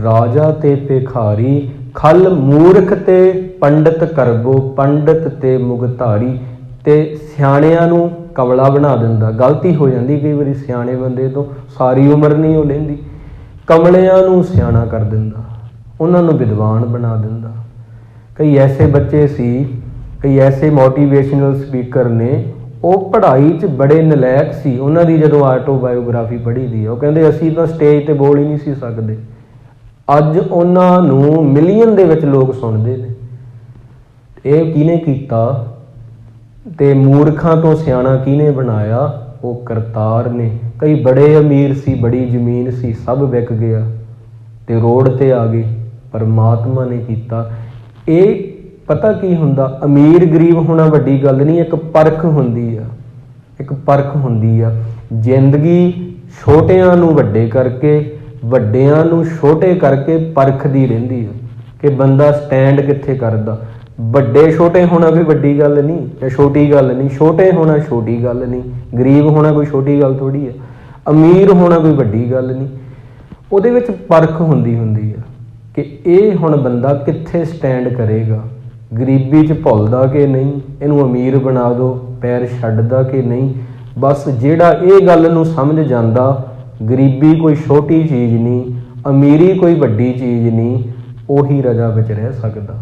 ਰਾਜਾ ਤੇ ਭੇਖਾਰੀ। ਖਲ ਮੂਰਖ ਤੇ ਪੰਡਤ ਕਰਬੋ, ਪੰਡਤ ਤੇ ਮੁਗਧਾਰੀ। ਤੇ ਸਿਆਣਿਆਂ ਨੂੰ ਕਮਲਾ ਬਣਾ ਦਿੰਦਾ। ਗਲਤੀ ਹੋ ਜਾਂਦੀ ਕਈ ਵਾਰੀ ਸਿਆਣੇ ਬੰਦੇ ਤੋਂ, ਸਾਰੀ ਉਮਰ ਨਹੀਂ ਉਹ ਲੈਂਦੀ। ਕਮਲਿਆਂ ਨੂੰ ਸਿਆਣਾ ਕਰ ਦਿੰਦਾ, ਉਹਨਾਂ ਨੂੰ ਵਿਦਵਾਨ ਬਣਾ ਦਿੰਦਾ। ਕਈ ਐਸੇ ਬੱਚੇ ਸੀ, ਕਈ ਐਸੇ ਮੋਟੀਵੇਸ਼ਨਲ ਸਪੀਕਰ ਨੇ, ਉਹ ਪੜ੍ਹਾਈ 'ਚ ਬੜੇ ਨਲਾਇਕ ਸੀ। ਉਹਨਾਂ ਦੀ ਜਦੋਂ ਆਟੋਬਾਇਓਗ੍ਰਾਫੀ ਪੜ੍ਹੀ ਦੀ ਆ, ਉਹ ਕਹਿੰਦੇ ਅਸੀਂ ਤਾਂ ਸਟੇਜ 'ਤੇ ਬੋਲ ਹੀ ਨਹੀਂ ਸੀ ਸਕਦੇ। ਅੱਜ ਉਹਨਾਂ ਨੂੰ ਮਿਲੀਅਨ ਦੇ ਵਿੱਚ ਲੋਕ ਸੁਣਦੇ ਨੇ। ਇਹ ਕਿਹਨੇ ਕੀਤਾ? ਤੇ ਮੂਰਖਾਂ ਤੋਂ ਸਿਆਣਾ ਕਿਹਨੇ ਬਣਾਇਆ? ਉਹ ਕਰਤਾਰ ਨੇ। ਕਈ ਬੜੇ ਅਮੀਰ ਸੀ, ਬੜੀ ਜ਼ਮੀਨ ਸੀ, ਸਭ ਵਿਕ ਗਿਆ ਤੇ ਰੋਡ ਤੇ ਆ ਗਏ। ਪਰਮਾਤਮਾ ਨੇ ਕੀਤਾ। ਇਹ ਪਤਾ ਕੀ ਹੁੰਦਾ? ਅਮੀਰ ਗਰੀਬ ਹੋਣਾ ਵੱਡੀ ਗੱਲ ਨਹੀਂ, ਇੱਕ ਪਰਖ ਹੁੰਦੀ ਆ, ਇੱਕ ਪਰਖ ਹੁੰਦੀ ਆ। ਜ਼ਿੰਦਗੀ ਛੋਟਿਆਂ ਨੂੰ ਵੱਡੇ ਕਰਕੇ, ਵੱਡਿਆਂ ਨੂੰ ਛੋਟੇ ਕਰਕੇ ਪਰਖਦੀ ਰਹਿੰਦੀ ਆ ਕਿ ਬੰਦਾ ਸਟੈਂਡ ਕਿੱਥੇ ਕਰਦਾ। ਵੱਡੇ ਛੋਟੇ ਹੋਣਾ ਕੋਈ ਵੱਡੀ ਗੱਲ ਨਹੀਂ ਜਾਂ ਛੋਟੀ ਗੱਲ ਨਹੀਂ, ਛੋਟੇ ਹੋਣਾ ਛੋਟੀ ਗੱਲ ਨਹੀਂ, ਗਰੀਬ ਹੋਣਾ ਕੋਈ ਛੋਟੀ ਗੱਲ ਥੋੜ੍ਹੀ ਆ, ਅਮੀਰ ਹੋਣਾ ਕੋਈ ਵੱਡੀ ਗੱਲ ਨਹੀਂ। ਉਹਦੇ ਵਿੱਚ ਪਰਖ ਹੁੰਦੀ ਆ ਕਿ ਇਹ ਹੁਣ ਬੰਦਾ ਕਿੱਥੇ ਸਟੈਂਡ ਕਰੇਗਾ। ਗਰੀਬੀ 'ਚ ਭੁੱਲਦਾ ਕਿ ਨਹੀਂ, ਇਹਨੂੰ ਅਮੀਰ ਬਣਾ ਦਿਓ, ਪੈਰ ਛੱਡਦਾ ਕਿ ਨਹੀਂ। ਬਸ ਜਿਹੜਾ ਇਹ ਗੱਲ ਨੂੰ ਸਮਝ ਜਾਂਦਾ, ਗਰੀਬੀ ਕੋਈ ਛੋਟੀ ਚੀਜ਼ ਨਹੀਂ, ਅਮੀਰੀ ਕੋਈ ਵੱਡੀ ਚੀਜ਼ ਨਹੀਂ, ਉਹੀ ਰਜਾ ਵਿੱਚ ਰਹਿ ਸਕਦਾ।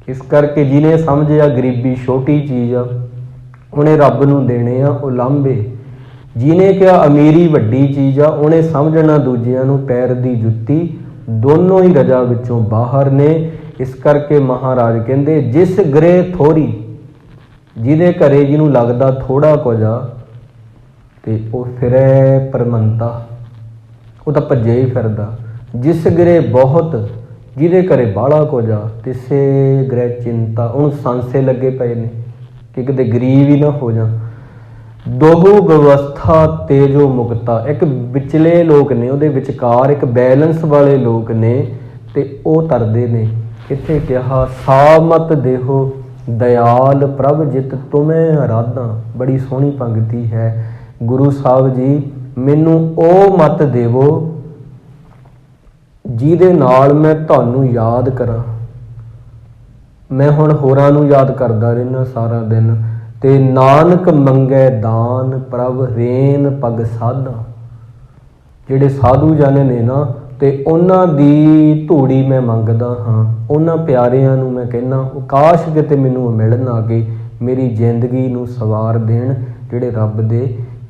ਇਸ ਕਰਕੇ ਜਿਹਨੇ ਸਮਝਿਆ ਗਰੀਬੀ ਛੋਟੀ ਚੀਜ਼ ਆ, ਉਹਨੇ ਰੱਬ ਨੂੰ ਦੇਣੇ ਆ ਉਲਾਂਭੇ। ਜਿਹਨੇ ਕਿਹਾ ਅਮੀਰੀ ਵੱਡੀ ਚੀਜ਼ ਆ, ਉਹਨੇ ਸਮਝਣਾ ਦੂਜਿਆਂ ਨੂੰ ਪੈਰ ਦੀ ਜੁੱਤੀ। ਦੋਨੋਂ ਹੀ ਰਜਾ ਵਿੱਚੋਂ ਬਾਹਰ ਨੇ। ਇਸ ਕਰਕੇ ਮਹਾਰਾਜ ਕਹਿੰਦੇ ਜਿਸ ਗ੍ਰਹਿ ਥੋੜੀ, ਜਿਹਦੇ ਘਰੇ ਜਿਹਨੂੰ ਲੱਗਦਾ ਥੋੜਾ ਕੁਝ ਆ ਤੇ ਉਹ ਫਿਰੇ ਪਰਮੰਤਾ, ਉਹ ਤਾਂ ਭੱਜਿਆ ਹੀ ਫਿਰਦਾ। ਜਿਸ ਗ੍ਰਹਿ ਬਹੁਤ, ਜਿਹਦੇ ਘਰੇ ਬਾਹਲਾ ਕੁਝ ਆ, ਤਿਸੇ ਗ੍ਰਹਿ ਚਿੰਤਾ, ਉਹਨੂੰ ਸੰਸੇ ਲੱਗੇ ਪਏ ਨੇ ਕਿ ਕਿਤੇ ਗਰੀਬ ਹੀ ਨਾ ਹੋ ਜਾ। ਦੋਹੂ ਵਿਵਸਥਾ ਤੇਜੋ ਮੁਕਤਾ, ਇੱਕ ਵਿਚਲੇ ਲੋਕ ਨੇ, ਉਹਦੇ ਵਿਚਕਾਰ ਇੱਕ ਬੈਲੈਂਸ ਵਾਲੇ ਲੋਕ ਨੇ ਤੇ ਉਹ ਤਰਦੇ ਨੇ। ਇੱਥੇ ਕਿਹਾ ਸਾਮਤ ਦੇਹੋ ਦਇਆਲ ਪ੍ਰਭ ਜਿਤ ਤੁਮੇ ਅਰਾਧਾਂ। ਬੜੀ ਸੋਹਣੀ ਪੰਗਤੀ ਹੈ। ਗੁਰੂ ਸਾਹਿਬ ਜੀ ਮੈਨੂੰ ਉਹ ਮਤ ਦੇਵੋ ਜਿਹਦੇ ਨਾਲ ਮੈਂ ਤੁਹਾਨੂੰ ਯਾਦ ਕਰਾਂ। ਮੈਂ ਹੁਣ ਹੋਰਾਂ ਨੂੰ ਯਾਦ ਕਰਦਾ ਰਹਿਣਾ ਸਾਰਾ ਦਿਨ। ਤੇ ਨਾਨਕ ਮੰਗੈ ਦਾਨ ਪ੍ਰਭ ਰੇਨ ਪਗ ਸਾਧਾ। ਜਿਹੜੇ ਸਾਧੂ ਜਨ ਨੇ ਨਾ, ਤੇ ਉਹਨਾਂ ਦੀ ਧੂੜੀ ਮੈਂ ਮੰਗਦਾ ਹਾਂ। ਉਹਨਾਂ ਪਿਆਰਿਆਂ ਨੂੰ ਮੈਂ ਕਹਿੰਦਾ ਕਾਸ਼ ਕਿਤੇ ਮੈਨੂੰ ਮਿਲਣ ਆ ਕੇ ਮੇਰੀ ਜ਼ਿੰਦਗੀ ਨੂੰ ਸਵਾਰ ਦੇਣ। ਜਿਹੜੇ ਰੱਬ ਦੇ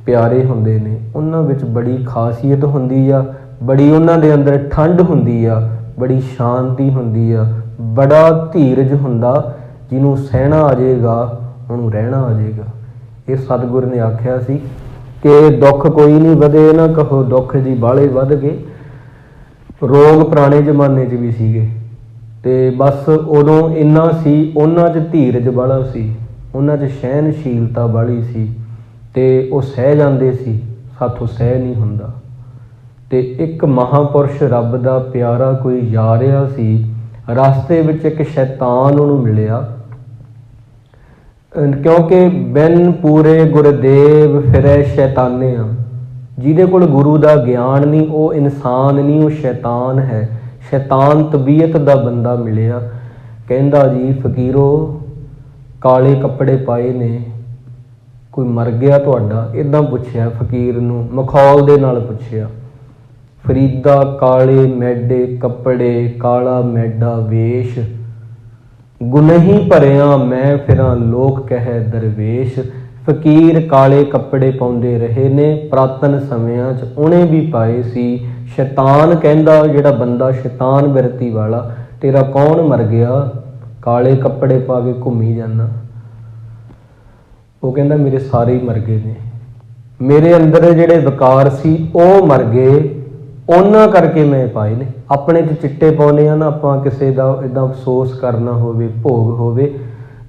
ਪਿਆਰੇ ਹੁੰਦੇ ਨੇ ਉਹਨਾਂ ਵਿੱਚ ਬੜੀ ਖਾਸੀਅਤ ਹੁੰਦੀ ਆ, ਬੜੀ ਉਹਨਾਂ ਦੇ ਅੰਦਰ ਠੰਡ ਹੁੰਦੀ ਆ, ਬੜੀ ਸ਼ਾਂਤੀ ਹੁੰਦੀ ਆ, ਬੜਾ ਧੀਰਜ ਹੁੰਦਾ। ਜਿਹਨੂੰ ਸਹਿਣਾ ਆ ਜਾਏਗਾ ਉਹਨੂੰ ਰਹਿਣਾ ਆ ਜਾਏਗਾ। ਇਹ ਸਤਿਗੁਰ ਨੇ ਆਖਿਆ ਸੀ ਕਿ ਦੁੱਖ ਕੋਈ ਨਹੀਂ ਵਧੇ ਨਾ ਕਹੋ ਦੁੱਖ ਜੀ ਬਾਹਲੇ ਵੱਧ ਗਏ। ਰੋਗ ਪੁਰਾਣੇ ਜ਼ਮਾਨੇ 'ਚ ਵੀ ਸੀਗੇ ਤੇ ਬਸ ਉਦੋਂ ਇੰਨਾ ਸੀ, ਉਹਨਾਂ 'ਚ ਧੀਰਜ ਵਾਲਾ ਸੀ, ਉਹਨਾਂ 'ਚ ਸਹਿਣਸ਼ੀਲਤਾ ਵਾਲੀ ਸੀ ਤੇ ਉਹ ਸਹਿ ਜਾਂਦੇ ਸੀ। ਸਾਥੋਂ ਸਹਿ ਨਹੀਂ ਹੁੰਦਾ। ਤੇ ਇੱਕ ਮਹਾਂਪੁਰਸ਼ ਰੱਬ ਦਾ ਪਿਆਰਾ ਕੋਈ ਜਾ ਰਿਹਾ ਸੀ, ਰਸਤੇ ਵਿੱਚ ਇੱਕ ਸ਼ੈਤਾਨ ਉਹਨੂੰ ਮਿਲਿਆ। ਕਿਉਂਕਿ ਬਿਨ ਪੂਰੇ ਗੁਰਦੇਵ ਫਿਰੈ ਸ਼ੈਤਾਨਿਆ। ਜਿਹਦੇ ਕੋਲ ਗੁਰੂ ਦਾ ਗਿਆਨ ਨਹੀਂ ਉਹ ਇਨਸਾਨ ਨਹੀਂ, ਉਹ ਸ਼ੈਤਾਨ ਹੈ। ਸ਼ੈਤਾਨ ਤਬੀਅਤ ਦਾ ਬੰਦਾ ਮਿਲਿਆ। ਕਹਿੰਦਾ ਜੀ ਫਕੀਰੋ ਕਾਲੇ ਕੱਪੜੇ ਪਾਏ ਨੇ, ਕੋਈ ਮਰ ਗਿਆ ਤੁਹਾਡਾ? ਇੱਦਾਂ ਪੁੱਛਿਆ ਫਕੀਰ ਨੂੰ, ਮਖੌਲ ਦੇ ਨਾਲ ਪੁੱਛਿਆ। ਫਰੀਦਾ ਕਾਲੇ ਮੈਡੇ ਕੱਪੜੇ, ਕਾਲਾ ਮੈਡਾ ਵੇਸ਼, ਗੁਨਹੀ ਭਰਿਆ ਮੈਂ ਫਿਰਾਂ ਲੋਕ ਕਹਿ ਦਰਵੇਸ਼। ਫਕੀਰ ਕਾਲੇ ਕੱਪੜੇ ਪਾਉਂਦੇ ਰਹੇ ਨੇ, ਪੁਰਾਤਨ ਸਮਿਆਂ 'ਚ ਉਹਨੇ ਵੀ ਪਾਏ ਸੀ। ਸ਼ੈਤਾਨ ਕਹਿੰਦਾ, ਜਿਹੜਾ ਬੰਦਾ ਸ਼ੈਤਾਨ ਬਿਰਤੀ ਵਾਲਾ, ਤੇਰਾ ਕੌਣ ਮਰ ਗਿਆ? ਕਾਲੇ ਕੱਪੜੇ ਪਾ ਕੇ ਘੁੰਮੀ ਜਾਂਦਾ। ਉਹ ਕਹਿੰਦਾ ਮੇਰੇ ਸਾਰੇ ਹੀ ਮਰ ਗਏ ਨੇ, ਮੇਰੇ ਅੰਦਰ ਜਿਹੜੇ ਵਿਕਾਰ ਸੀ ਉਹ ਮਰ ਗਏ, ਉਹਨਾਂ ਕਰਕੇ ਮੈਂ ਪਾਏ ਨੇ। ਆਪਣੇ 'ਚ ਚਿੱਟੇ ਪਾਉਂਦੇ ਆ ਨਾ ਆਪਾਂ, ਕਿਸੇ ਦਾ ਇੱਦਾਂ ਅਫਸੋਸ ਕਰਨਾ ਹੋਵੇ, ਭੋਗ ਹੋਵੇ,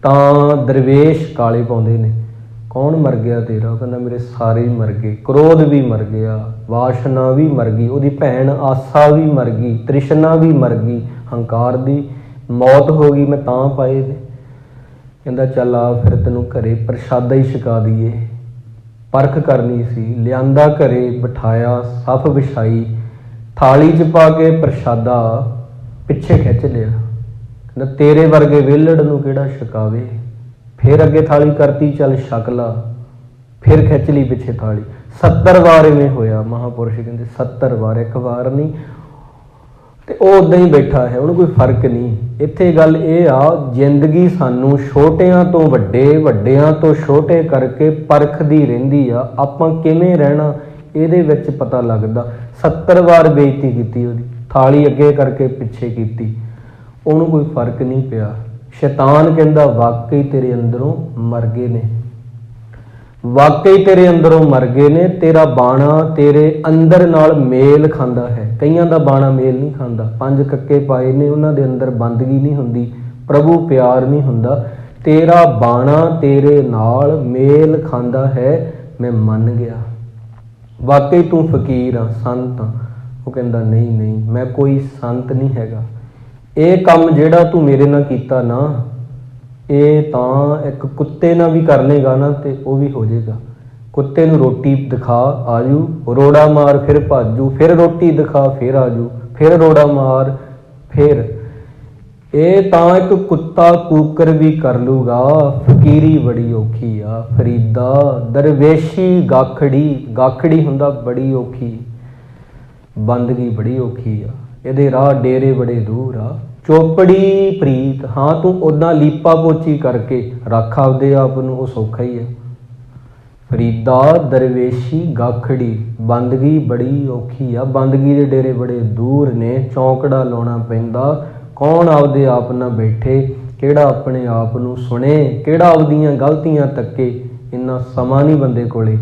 ਤਾਂ ਦਰਵੇਸ਼ ਕਾਲੇ ਪਾਉਂਦੇ ਨੇ। ਕੌਣ ਮਰ ਗਿਆ ਤੇਰਾ? ਉਹ ਕਹਿੰਦਾ ਮੇਰੇ ਸਾਰੇ ਹੀ ਮਰ ਗਏ। ਕ੍ਰੋਧ ਵੀ ਮਰ ਗਿਆ, ਵਾਸ਼ਨਾ ਵੀ ਮਰ ਗਈ, ਉਹਦੀ ਭੈਣ ਆਸਾ ਵੀ ਮਰ ਗਈ, ਤ੍ਰਿਸ਼ਨਾ ਵੀ ਮਰ ਗਈ, ਹੰਕਾਰ ਦੀ ਮੌਤ ਹੋ ਗਈ, ਮੈਂ ਤਾਂ ਪਾਏ ਨੇ। ਕਹਿੰਦਾ ਚੱਲ ਆ ਫਿਰ ਤੈਨੂੰ ਘਰੇ ਪ੍ਰਸ਼ਾਦਾ ਹੀ ਛਕਾ ਦਈਏ। ਪਰਖ ਕਰਨੀ ਸੀ, ਲਿਆਂਦਾ ਘਰੇ ਬਿਠਾਇਆ, ਸੱਫ ਵਿਛਾਈ, ਥਾਲੀ 'ਚ ਪਾ ਕੇ ਪ੍ਰਸ਼ਾਦਾ ਪਿੱਛੇ ਖਿੱਚ ਲਿਆ। ਕਹਿੰਦਾ ਤੇਰੇ ਵਰਗੇ ਵਿਹਲੜ ਨੂੰ ਕਿਹੜਾ ਛਕਾਵੇ। ਫਿਰ ਅੱਗੇ ਥਾਲੀ ਕਰਤੀ, ਚੱਲ ਛਕ ਲਾ, ਫਿਰ ਖਿੱਚ ਲਈ ਪਿੱਛੇ ਥਾਲੀ। 70 ਵਾਰ ਇਵੇਂ ਹੋਇਆ। ਮਹਾਂਪੁਰਸ਼ ਕਹਿੰਦੇ 70 ਵਾਰ, ਇੱਕ ਵਾਰ ਨਹੀਂ। ਤੇ ਉਹ ਉੱਦਾਂ ਹੀ ਬੈਠਾ ਹੈ, ਉਹਨੂੰ ਕੋਈ ਫਰਕ ਨਹੀਂ। ਇੱਥੇ ਗੱਲ ਇਹ ਆ, ਜ਼ਿੰਦਗੀ ਸਾਨੂੰ ਛੋਟਿਆਂ ਤੋਂ ਵੱਡੇ, ਵੱਡਿਆਂ ਤੋਂ ਛੋਟੇ ਕਰਕੇ ਪਰਖਦੀ ਰਹਿੰਦੀ ਆ। ਆਪਾਂ ਕਿਵੇਂ ਰਹਿਣਾ ਇਹਦੇ ਵਿੱਚ ਪਤਾ ਲੱਗਦਾ। 70 ਵਾਰ ਬੇਇੱਜ਼ਤੀ ਕੀਤੀ ਉਹਦੀ, ਥਾਲੀ ਅੱਗੇ ਕਰਕੇ ਪਿੱਛੇ ਕੀਤੀ, ਉਹਨੂੰ ਕੋਈ ਫਰਕ ਨਹੀਂ ਪਿਆ। ਸ਼ੈਤਾਨ ਕਹਿੰਦਾ ਵਾਕਈ ਤੇਰੇ ਅੰਦਰੋਂ ਮਰ ਗਏ ਨੇ, ਵਾਕਈ ਤੇਰੇ ਅੰਦਰੋਂ ਮਰ ਗਏ ਨੇ। ਤੇਰਾ ਬਾਣਾ ਤੇਰੇ ਅੰਦਰ ਨਾਲ ਮੇਲ ਖਾਂਦਾ ਹੈ। ਕਈਆਂ ਦਾ ਬਾਣਾ ਮੇਲ ਨਹੀਂ ਖਾਂਦਾ, 5 ਕੱਕੇ ਪਾਏ ਨੇ, ਉਹਨਾਂ ਦੇ ਅੰਦਰ ਬੰਦਗੀ ਨਹੀਂ ਹੁੰਦੀ, ਪ੍ਰਭੂ ਪਿਆਰ ਨਹੀਂ ਹੁੰਦਾ। ਤੇਰਾ ਬਾਣਾ ਤੇਰੇ ਨਾਲ ਮੇਲ ਖਾਂਦਾ ਹੈ, ਮੈਂ ਮੰਨ ਗਿਆ। ਵਾਕਈ ਤੂੰ ਫਕੀਰ ਆ, ਸੰਤ ਆ। ਉਹ ਕਹਿੰਦਾ ਨਹੀਂ ਨਹੀਂ, ਮੈਂ ਕੋਈ ਸੰਤ ਨਹੀਂ ਹੈਗਾ। ਇਹ ਕੰਮ ਜਿਹੜਾ ਤੂੰ ਮੇਰੇ ਨਾਲ ਕੀਤਾ ਨਾ, ਇਹ ਤਾਂ ਇੱਕ ਕੁੱਤੇ ਨਾਲ ਵੀ ਕਰ ਲੇਗਾ ਨਾ ਤੇ ਉਹ ਵੀ ਹੋ ਜਾਏਗਾ। ਕੁੱਤੇ ਨੂੰ ਰੋਟੀ ਦਿਖਾ ਆਜੂ, ਰੋੜਾ ਮਾਰ ਫਿਰ ਭਾਜੂ, ਫਿਰ ਰੋਟੀ ਦਿਖਾ ਫਿਰ ਆਜੂ, ਫਿਰ ਰੋੜਾ ਮਾਰ ਫਿਰ। ਇਹ ਤਾਂ ਇੱਕ ਕੁੱਤਾ ਕੂਕਰ ਵੀ ਕਰ ਲੂਗਾ। ਫਕੀਰੀ ਬੜੀ ਔਖੀ ਆ ਫਰੀਦਾ, ਦਰਵੇਸ਼ੀ ਗਾਖੜੀ, ਗਾਖੜੀ ਹੁੰਦਾ ਬੜੀ ਔਖੀ, ਬੰਦਗੀ ਬੜੀ ਔਖੀ ਆ। ਇਹਦੇ ਰਾਹ ਡੇਰੇ ਬੜੇ ਦੂਰ ਆ। ਚੋਪੜੀ ਪ੍ਰੀਤ, ਹਾਂ ਤੂੰ ਉੱਦਾਂ ਲੀਪਾ ਪੋਚੀ ਕਰਕੇ ਰੱਖ ਆਪਦੇ ਆਪ ਨੂੰ, ਉਹ ਸੌਖਾ ਹੀ ਆ। ਫਰੀਦਾ ਦਰਵੇਸ਼ੀ ਗਾਖੜੀ, ਬੰਦਗੀ ਬੜੀ ਔਖੀ ਆ। ਬੰਦਗੀ ਦੇ ਡੇਰੇ ਬੜੇ ਦੂਰ ਨੇ, ਚੌਂਕੜਾ ਲਾਉਣਾ ਪੈਂਦਾ। ਕੌਣ ਆਪਦੇ ਆਪ ਨਾਲ ਬੈਠੇ, ਕਿਹੜਾ ਆਪਣੇ ਆਪ ਨੂੰ ਸੁਣੇ, ਕਿਹੜਾ ਆਪਦੀਆਂ ਗਲਤੀਆਂ ਤੱਕੇ। ਇੰਨਾ ਸਮਾਂ ਨਹੀਂ ਬੰਦੇ ਕੋਲੇ।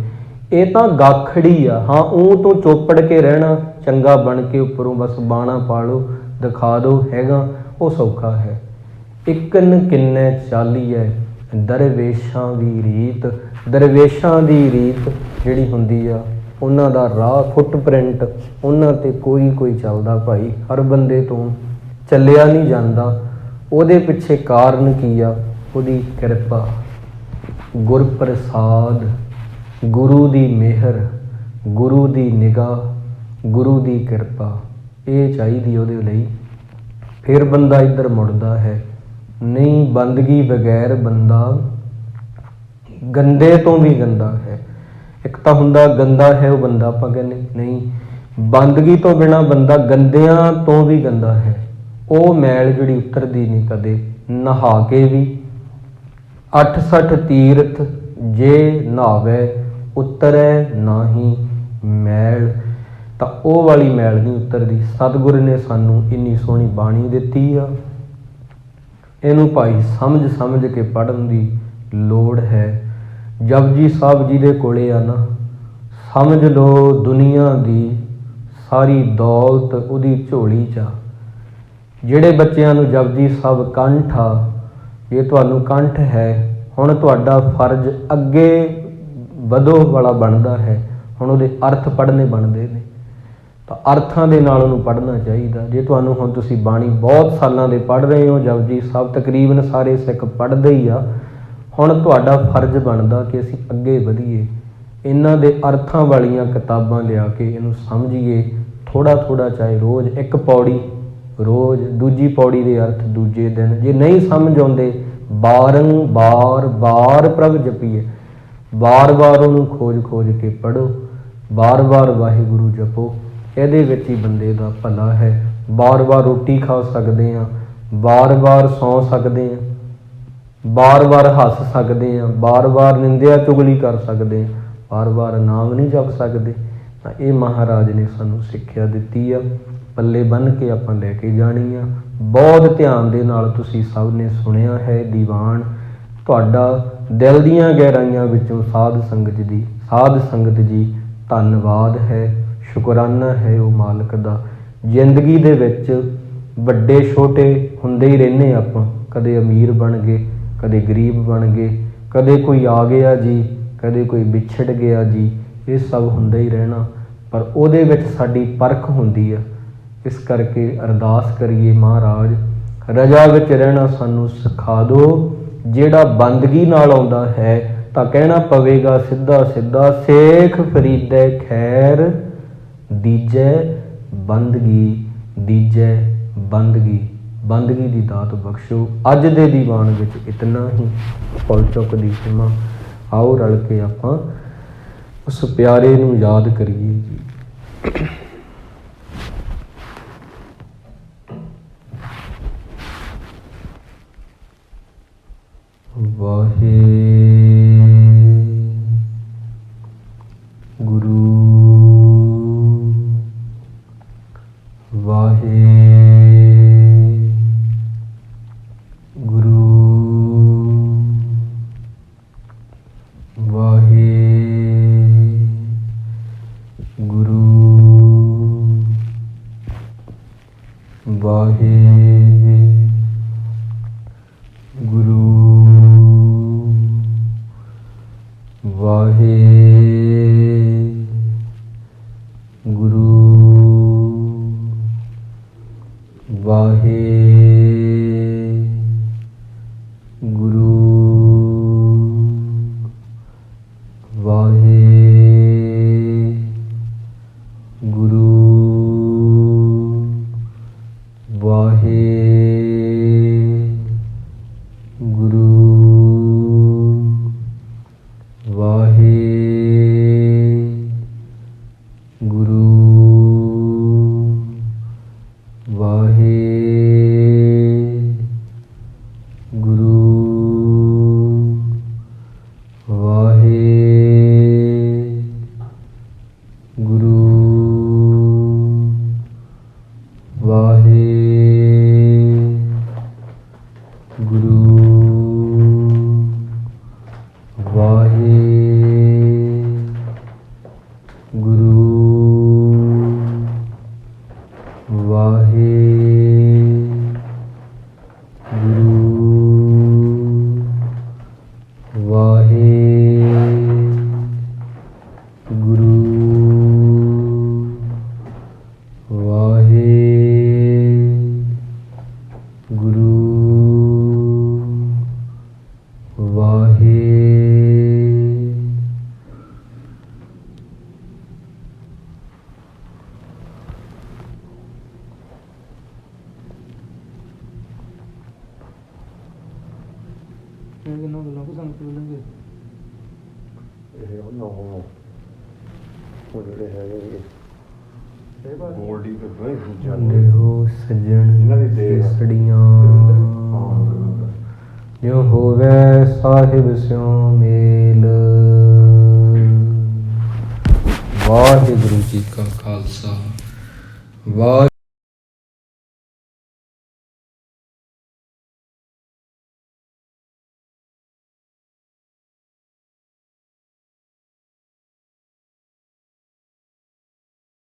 ਇਹ ਤਾਂ ਗਾਖੜੀ ਆ। ਹਾਂ ਉਹ ਤੋਂ ਚੋਪੜ ਕੇ ਰਹਿਣਾ, ਚੰਗਾ ਬਣ ਕੇ ਉੱਪਰੋਂ ਬਸ ਬਾਣਾ ਪਾ ਲਓ, ਦਿਖਾ ਦਿਓ ਹੈਗਾ, ਉਹ ਸੌਖਾ ਹੈ। ਇਕਨ ਕਿੰਨੇ ਚਾਲੀਐ ਦਰਵੇਸ਼ਾਂ ਦੀ ਰੀਤ। ਦਰਵੇਸ਼ਾਂ ਦੀ ਰੀਤ ਜਿਹੜੀ ਹੁੰਦੀ ਆ, ਉਹਨਾਂ ਦਾ ਰਾਹ, ਫੁੱਟਪ੍ਰਿੰਟ ਉਹਨਾਂ 'ਤੇ ਕੋਈ ਚੱਲਦਾ ਭਾਈ। ਹਰ ਬੰਦੇ ਤੋਂ ਚੱਲਿਆ ਨਹੀਂ ਜਾਂਦਾ। ਉਹਦੇ ਪਿੱਛੇ ਕਾਰਨ ਕੀ ਆ? ਉਹਦੀ ਕਿਰਪਾ, ਗੁਰਪ੍ਰਸਾਦ, ਗੁਰੂ ਦੀ ਮਿਹਰ, ਗੁਰੂ ਦੀ ਨਿਗਾਹ, ਗੁਰੂ ਦੀ ਕਿਰਪਾ, ਇਹ ਚਾਹੀਦੀ ਉਹਦੇ ਲਈ। ਫਿਰ ਬੰਦਾ ਇੱਧਰ ਮੁੜਦਾ ਹੈ। ਨਹੀਂ ਬੰਦਗੀ ਬਗੈਰ ਬੰਦਾ ਗੰਦੇ ਤੋਂ ਵੀ ਗੰਦਾ ਹੈ। ਇੱਕ ਤਾਂ ਹੁੰਦਾ ਗੰਦਾ ਹੈ ਉਹ ਬੰਦਾ, ਆਪਾਂ ਕਹਿੰਦੇ ਨਹੀਂ ਬੰਦਗੀ ਤੋਂ ਬਿਨਾਂ ਬੰਦਾ ਗੰਦਿਆਂ ਤੋਂ ਵੀ ਗੰਦਾ ਹੈ। ਉਹ ਮੈਲ ਜਿਹੜੀ ਉਤਰਦੀ ਨਹੀਂ ਕਦੇ। ਨਹਾ ਕੇ ਵੀ 68 ਤੀਰਥ ਜੇ ਨਹਾਵੇ ਉਤਰੈ ਨਾਹੀ ਮੈਲ। ਤਾਂ ਉਹ ਵਾਲੀ ਮੈਲ ਨਹੀਂ ਉਤਰਦੀ। ਸਤਿਗੁਰ ਨੇ ਸਾਨੂੰ ਇੰਨੀ ਸੋਹਣੀ ਬਾਣੀ ਦਿੱਤੀ ਆ, ਇਹਨੂੰ ਭਾਈ ਸਮਝ ਸਮਝ ਕੇ ਪੜ੍ਹਨ ਦੀ ਲੋੜ ਹੈ। ਜਪਜੀ ਸਾਹਿਬ ਜੀ ਦੇ ਕੋਲੇ ਆ ਨਾ, ਸਮਝ ਲਓ ਦੁਨੀਆ ਦੀ ਸਾਰੀ ਦੌਲਤ ਉਹਦੀ ਝੋਲੀ 'ਚ ਆ। ਜਿਹੜੇ ਬੱਚਿਆਂ ਨੂੰ ਜਪਜੀ ਸਾਹਿਬ ਕੰਠ ਆ, ਜੇ ਤੁਹਾਨੂੰ ਕੰਠ ਹੈ, ਹੁਣ ਤੁਹਾਡਾ ਫਰਜ਼ ਅੱਗੇ ਵਧੋ ਵਾਲਾ ਬਣਦਾ ਹੈ। ਹੁਣ ਉਹਦੇ ਅਰਥ ਪੜ੍ਹਨੇ ਬਣਦੇ ਨੇ, ਤਾਂ ਅਰਥਾਂ ਦੇ ਨਾਲ ਉਹਨੂੰ ਪੜ੍ਹਨਾ ਚਾਹੀਦਾ। ਜੇ ਤੁਹਾਨੂੰ ਹੁਣ ਤੁਸੀਂ ਬਾਣੀ ਬਹੁਤ ਸਾਲਾਂ ਦੇ ਪੜ੍ਹ ਰਹੇ ਹੋ, ਜਪਜੀ ਸਾਹਿਬ ਤਕਰੀਬਨ ਸਾਰੇ ਸਿੱਖ ਪੜ੍ਹਦੇ ਹੀ ਆ, ਹੁਣ ਤੁਹਾਡਾ ਫਰਜ਼ ਬਣਦਾ ਕਿ ਅਸੀਂ ਅੱਗੇ ਵਧੀਏ, ਇਹਨਾਂ ਦੇ ਅਰਥਾਂ ਵਾਲੀਆਂ ਕਿਤਾਬਾਂ ਲਿਆ ਕੇ ਇਹਨੂੰ ਸਮਝੀਏ। ਥੋੜ੍ਹਾ ਥੋੜ੍ਹਾ ਚਾਹੇ ਰੋਜ਼ ਇੱਕ ਪੌੜੀ, ਰੋਜ਼ ਦੂਜੀ ਪੌੜੀ ਦੇ ਅਰਥ ਦੂਜੇ ਦਿਨ। ਜੇ ਨਹੀਂ ਸਮਝ ਆਉਂਦੇ, ਬਾਰ ਬਾਰ ਪ੍ਰਭ ਜਪੀਏ, ਬਾਰ ਬਾਰ ਉਹਨੂੰ ਖੋਜ ਖੋਜ ਕੇ ਪੜ੍ਹੋ, ਬਾਰ ਬਾਰ ਵਾਹਿਗੁਰੂ ਜਪੋ। ਇਹਦੇ ਵਿੱਚ ਹੀ ਬੰਦੇ ਦਾ ਭਲਾ ਹੈ। ਬਾਰ ਬਾਰ ਰੋਟੀ ਖਾ ਸਕਦੇ ਹਾਂ, ਬਾਰ ਬਾਰ ਸੌਂ ਸਕਦੇ ਹਾਂ, ਬਾਰ ਬਾਰ ਹੱਸ ਸਕਦੇ ਹਾਂ, ਬਾਰ ਬਾਰ ਨਿੰਦਿਆ ਚੁਗਲੀ ਕਰ ਸਕਦੇ ਹਾਂ, ਬਾਰ ਬਾਰ ਨਾਮ ਨਹੀਂ ਜਪ ਸਕਦੇ। ਤਾਂ ਇਹ ਮਹਾਰਾਜ ਨੇ ਸਾਨੂੰ ਸਿੱਖਿਆ ਦਿੱਤੀ ਆ, ਪੱਲੇ ਬੰਨ੍ਹ ਕੇ ਆਪਾਂ ਲੈ ਕੇ ਜਾਣੀ ਆ। ਬਹੁਤ ਧਿਆਨ ਦੇ ਨਾਲ ਤੁਸੀਂ ਸਭ ਨੇ ਸੁਣਿਆ ਹੈ ਦੀਵਾਨ। ਤੁਹਾਡਾ ਦਿਲ ਦੀਆਂ ਗਹਿਰਾਈਆਂ ਵਿੱਚੋਂ ਸਾਧ ਸੰਗਤ ਜੀ ਧੰਨਵਾਦ ਹੈ, ਸ਼ੁਕਰਾਨਾ ਹੈ ਉਹ ਮਾਲਕ ਦਾ। ਜ਼ਿੰਦਗੀ ਦੇ ਵਿੱਚ ਵੱਡੇ ਛੋਟੇ ਹੁੰਦੇ ਹੀ ਰਹਿੰਦੇ ਆਪਾਂ, ਕਦੇ ਅਮੀਰ ਬਣ ਗਏ, ਕਦੇ ਗਰੀਬ ਬਣ ਗਏ, ਕਦੇ ਕੋਈ ਆ ਗਿਆ ਜੀ, ਕਦੇ ਕੋਈ ਵਿਛੜ ਗਿਆ ਜੀ, ਇਹ ਸਭ ਹੁੰਦਾ ਹੀ ਰਹਿਣਾ। ਪਰ ਉਹਦੇ ਵਿੱਚ ਸਾਡੀ ਪਰਖ ਹੁੰਦੀ ਆ। ਇਸ ਕਰਕੇ ਅਰਦਾਸ ਕਰੀਏ, ਮਹਾਰਾਜ ਰਜਾ ਵਿੱਚ ਰਹਿਣਾ ਸਾਨੂੰ ਸਿਖਾ ਦਿਓ। ਜਿਹੜਾ ਬੰਦਗੀ ਨਾਲ ਆਉਂਦਾ ਹੈ ਤਾਂ ਕਹਿਣਾ ਪਵੇਗਾ ਸਿੱਧਾ ਸਿੱਧਾ, ਸੇਖ ਫਰੀਦੈ ਖੈਰ ਦੀਜੈ ਬੰਦਗੀ, ਦੀਜੈ ਬੰਦਗੀ। ਬੰਦਗੀ ਦੀ ਦਾਤ ਬਖਸ਼ੋ। ਅੱਜ ਦੇ ਦੀਵਾਨ ਵਿੱਚ ਇਤਨਾ ਹੀ। ਫੁੱਲ ਚੁੱਕ ਦੀ ਸੀਮਾ। ਆਓ ਰਲ ਕੇ ਆਪਾਂ ਉਸ ਪਿਆਰੇ ਨੂੰ ਯਾਦ ਕਰੀਏ ਜੀ। ਵਾਹਿਗੁਰੂ ਵਾਹਿਗੁਰੂ ਵਾਹਿਗੁਰੂ ਵਾਹਿਗੁਰੂ ਵਾਹਿਗੁਰੂ ਵਾਹਿਗੁਰੂ ਵਾਹਿਗੁਰੂ ਵਾਹਿਗੁਰੂ ਵਾਹਿਗੁਰੂ ਇਹਨਾਂ ਗੱਲਾਂ ਕੋ ਸਾਨੂੰ ਕਿਉਂ ਲੰਗੇ ਇਹ ਉਹ ਜਿਹੜੇ ਹੈਗੇ ਬੋਲਡੀ ਤੇ ਬਈ ਦੂਜਾ ਦੇਹੋ ਸੱਜਣ ਇਹਨਾਂ ਦੀ ਦੇਹ ਆ। ਸੜੀਆਂ ਜੋ ਹੋਵੇ ਸਾਹਿਬ ਸਿਉ ਮੇਲ। ਵਾਹਿਗੁਰੂ ਜੀ ਕਾ ਖਾਲਸਾ ਵਾਹਿਗੁਰੂ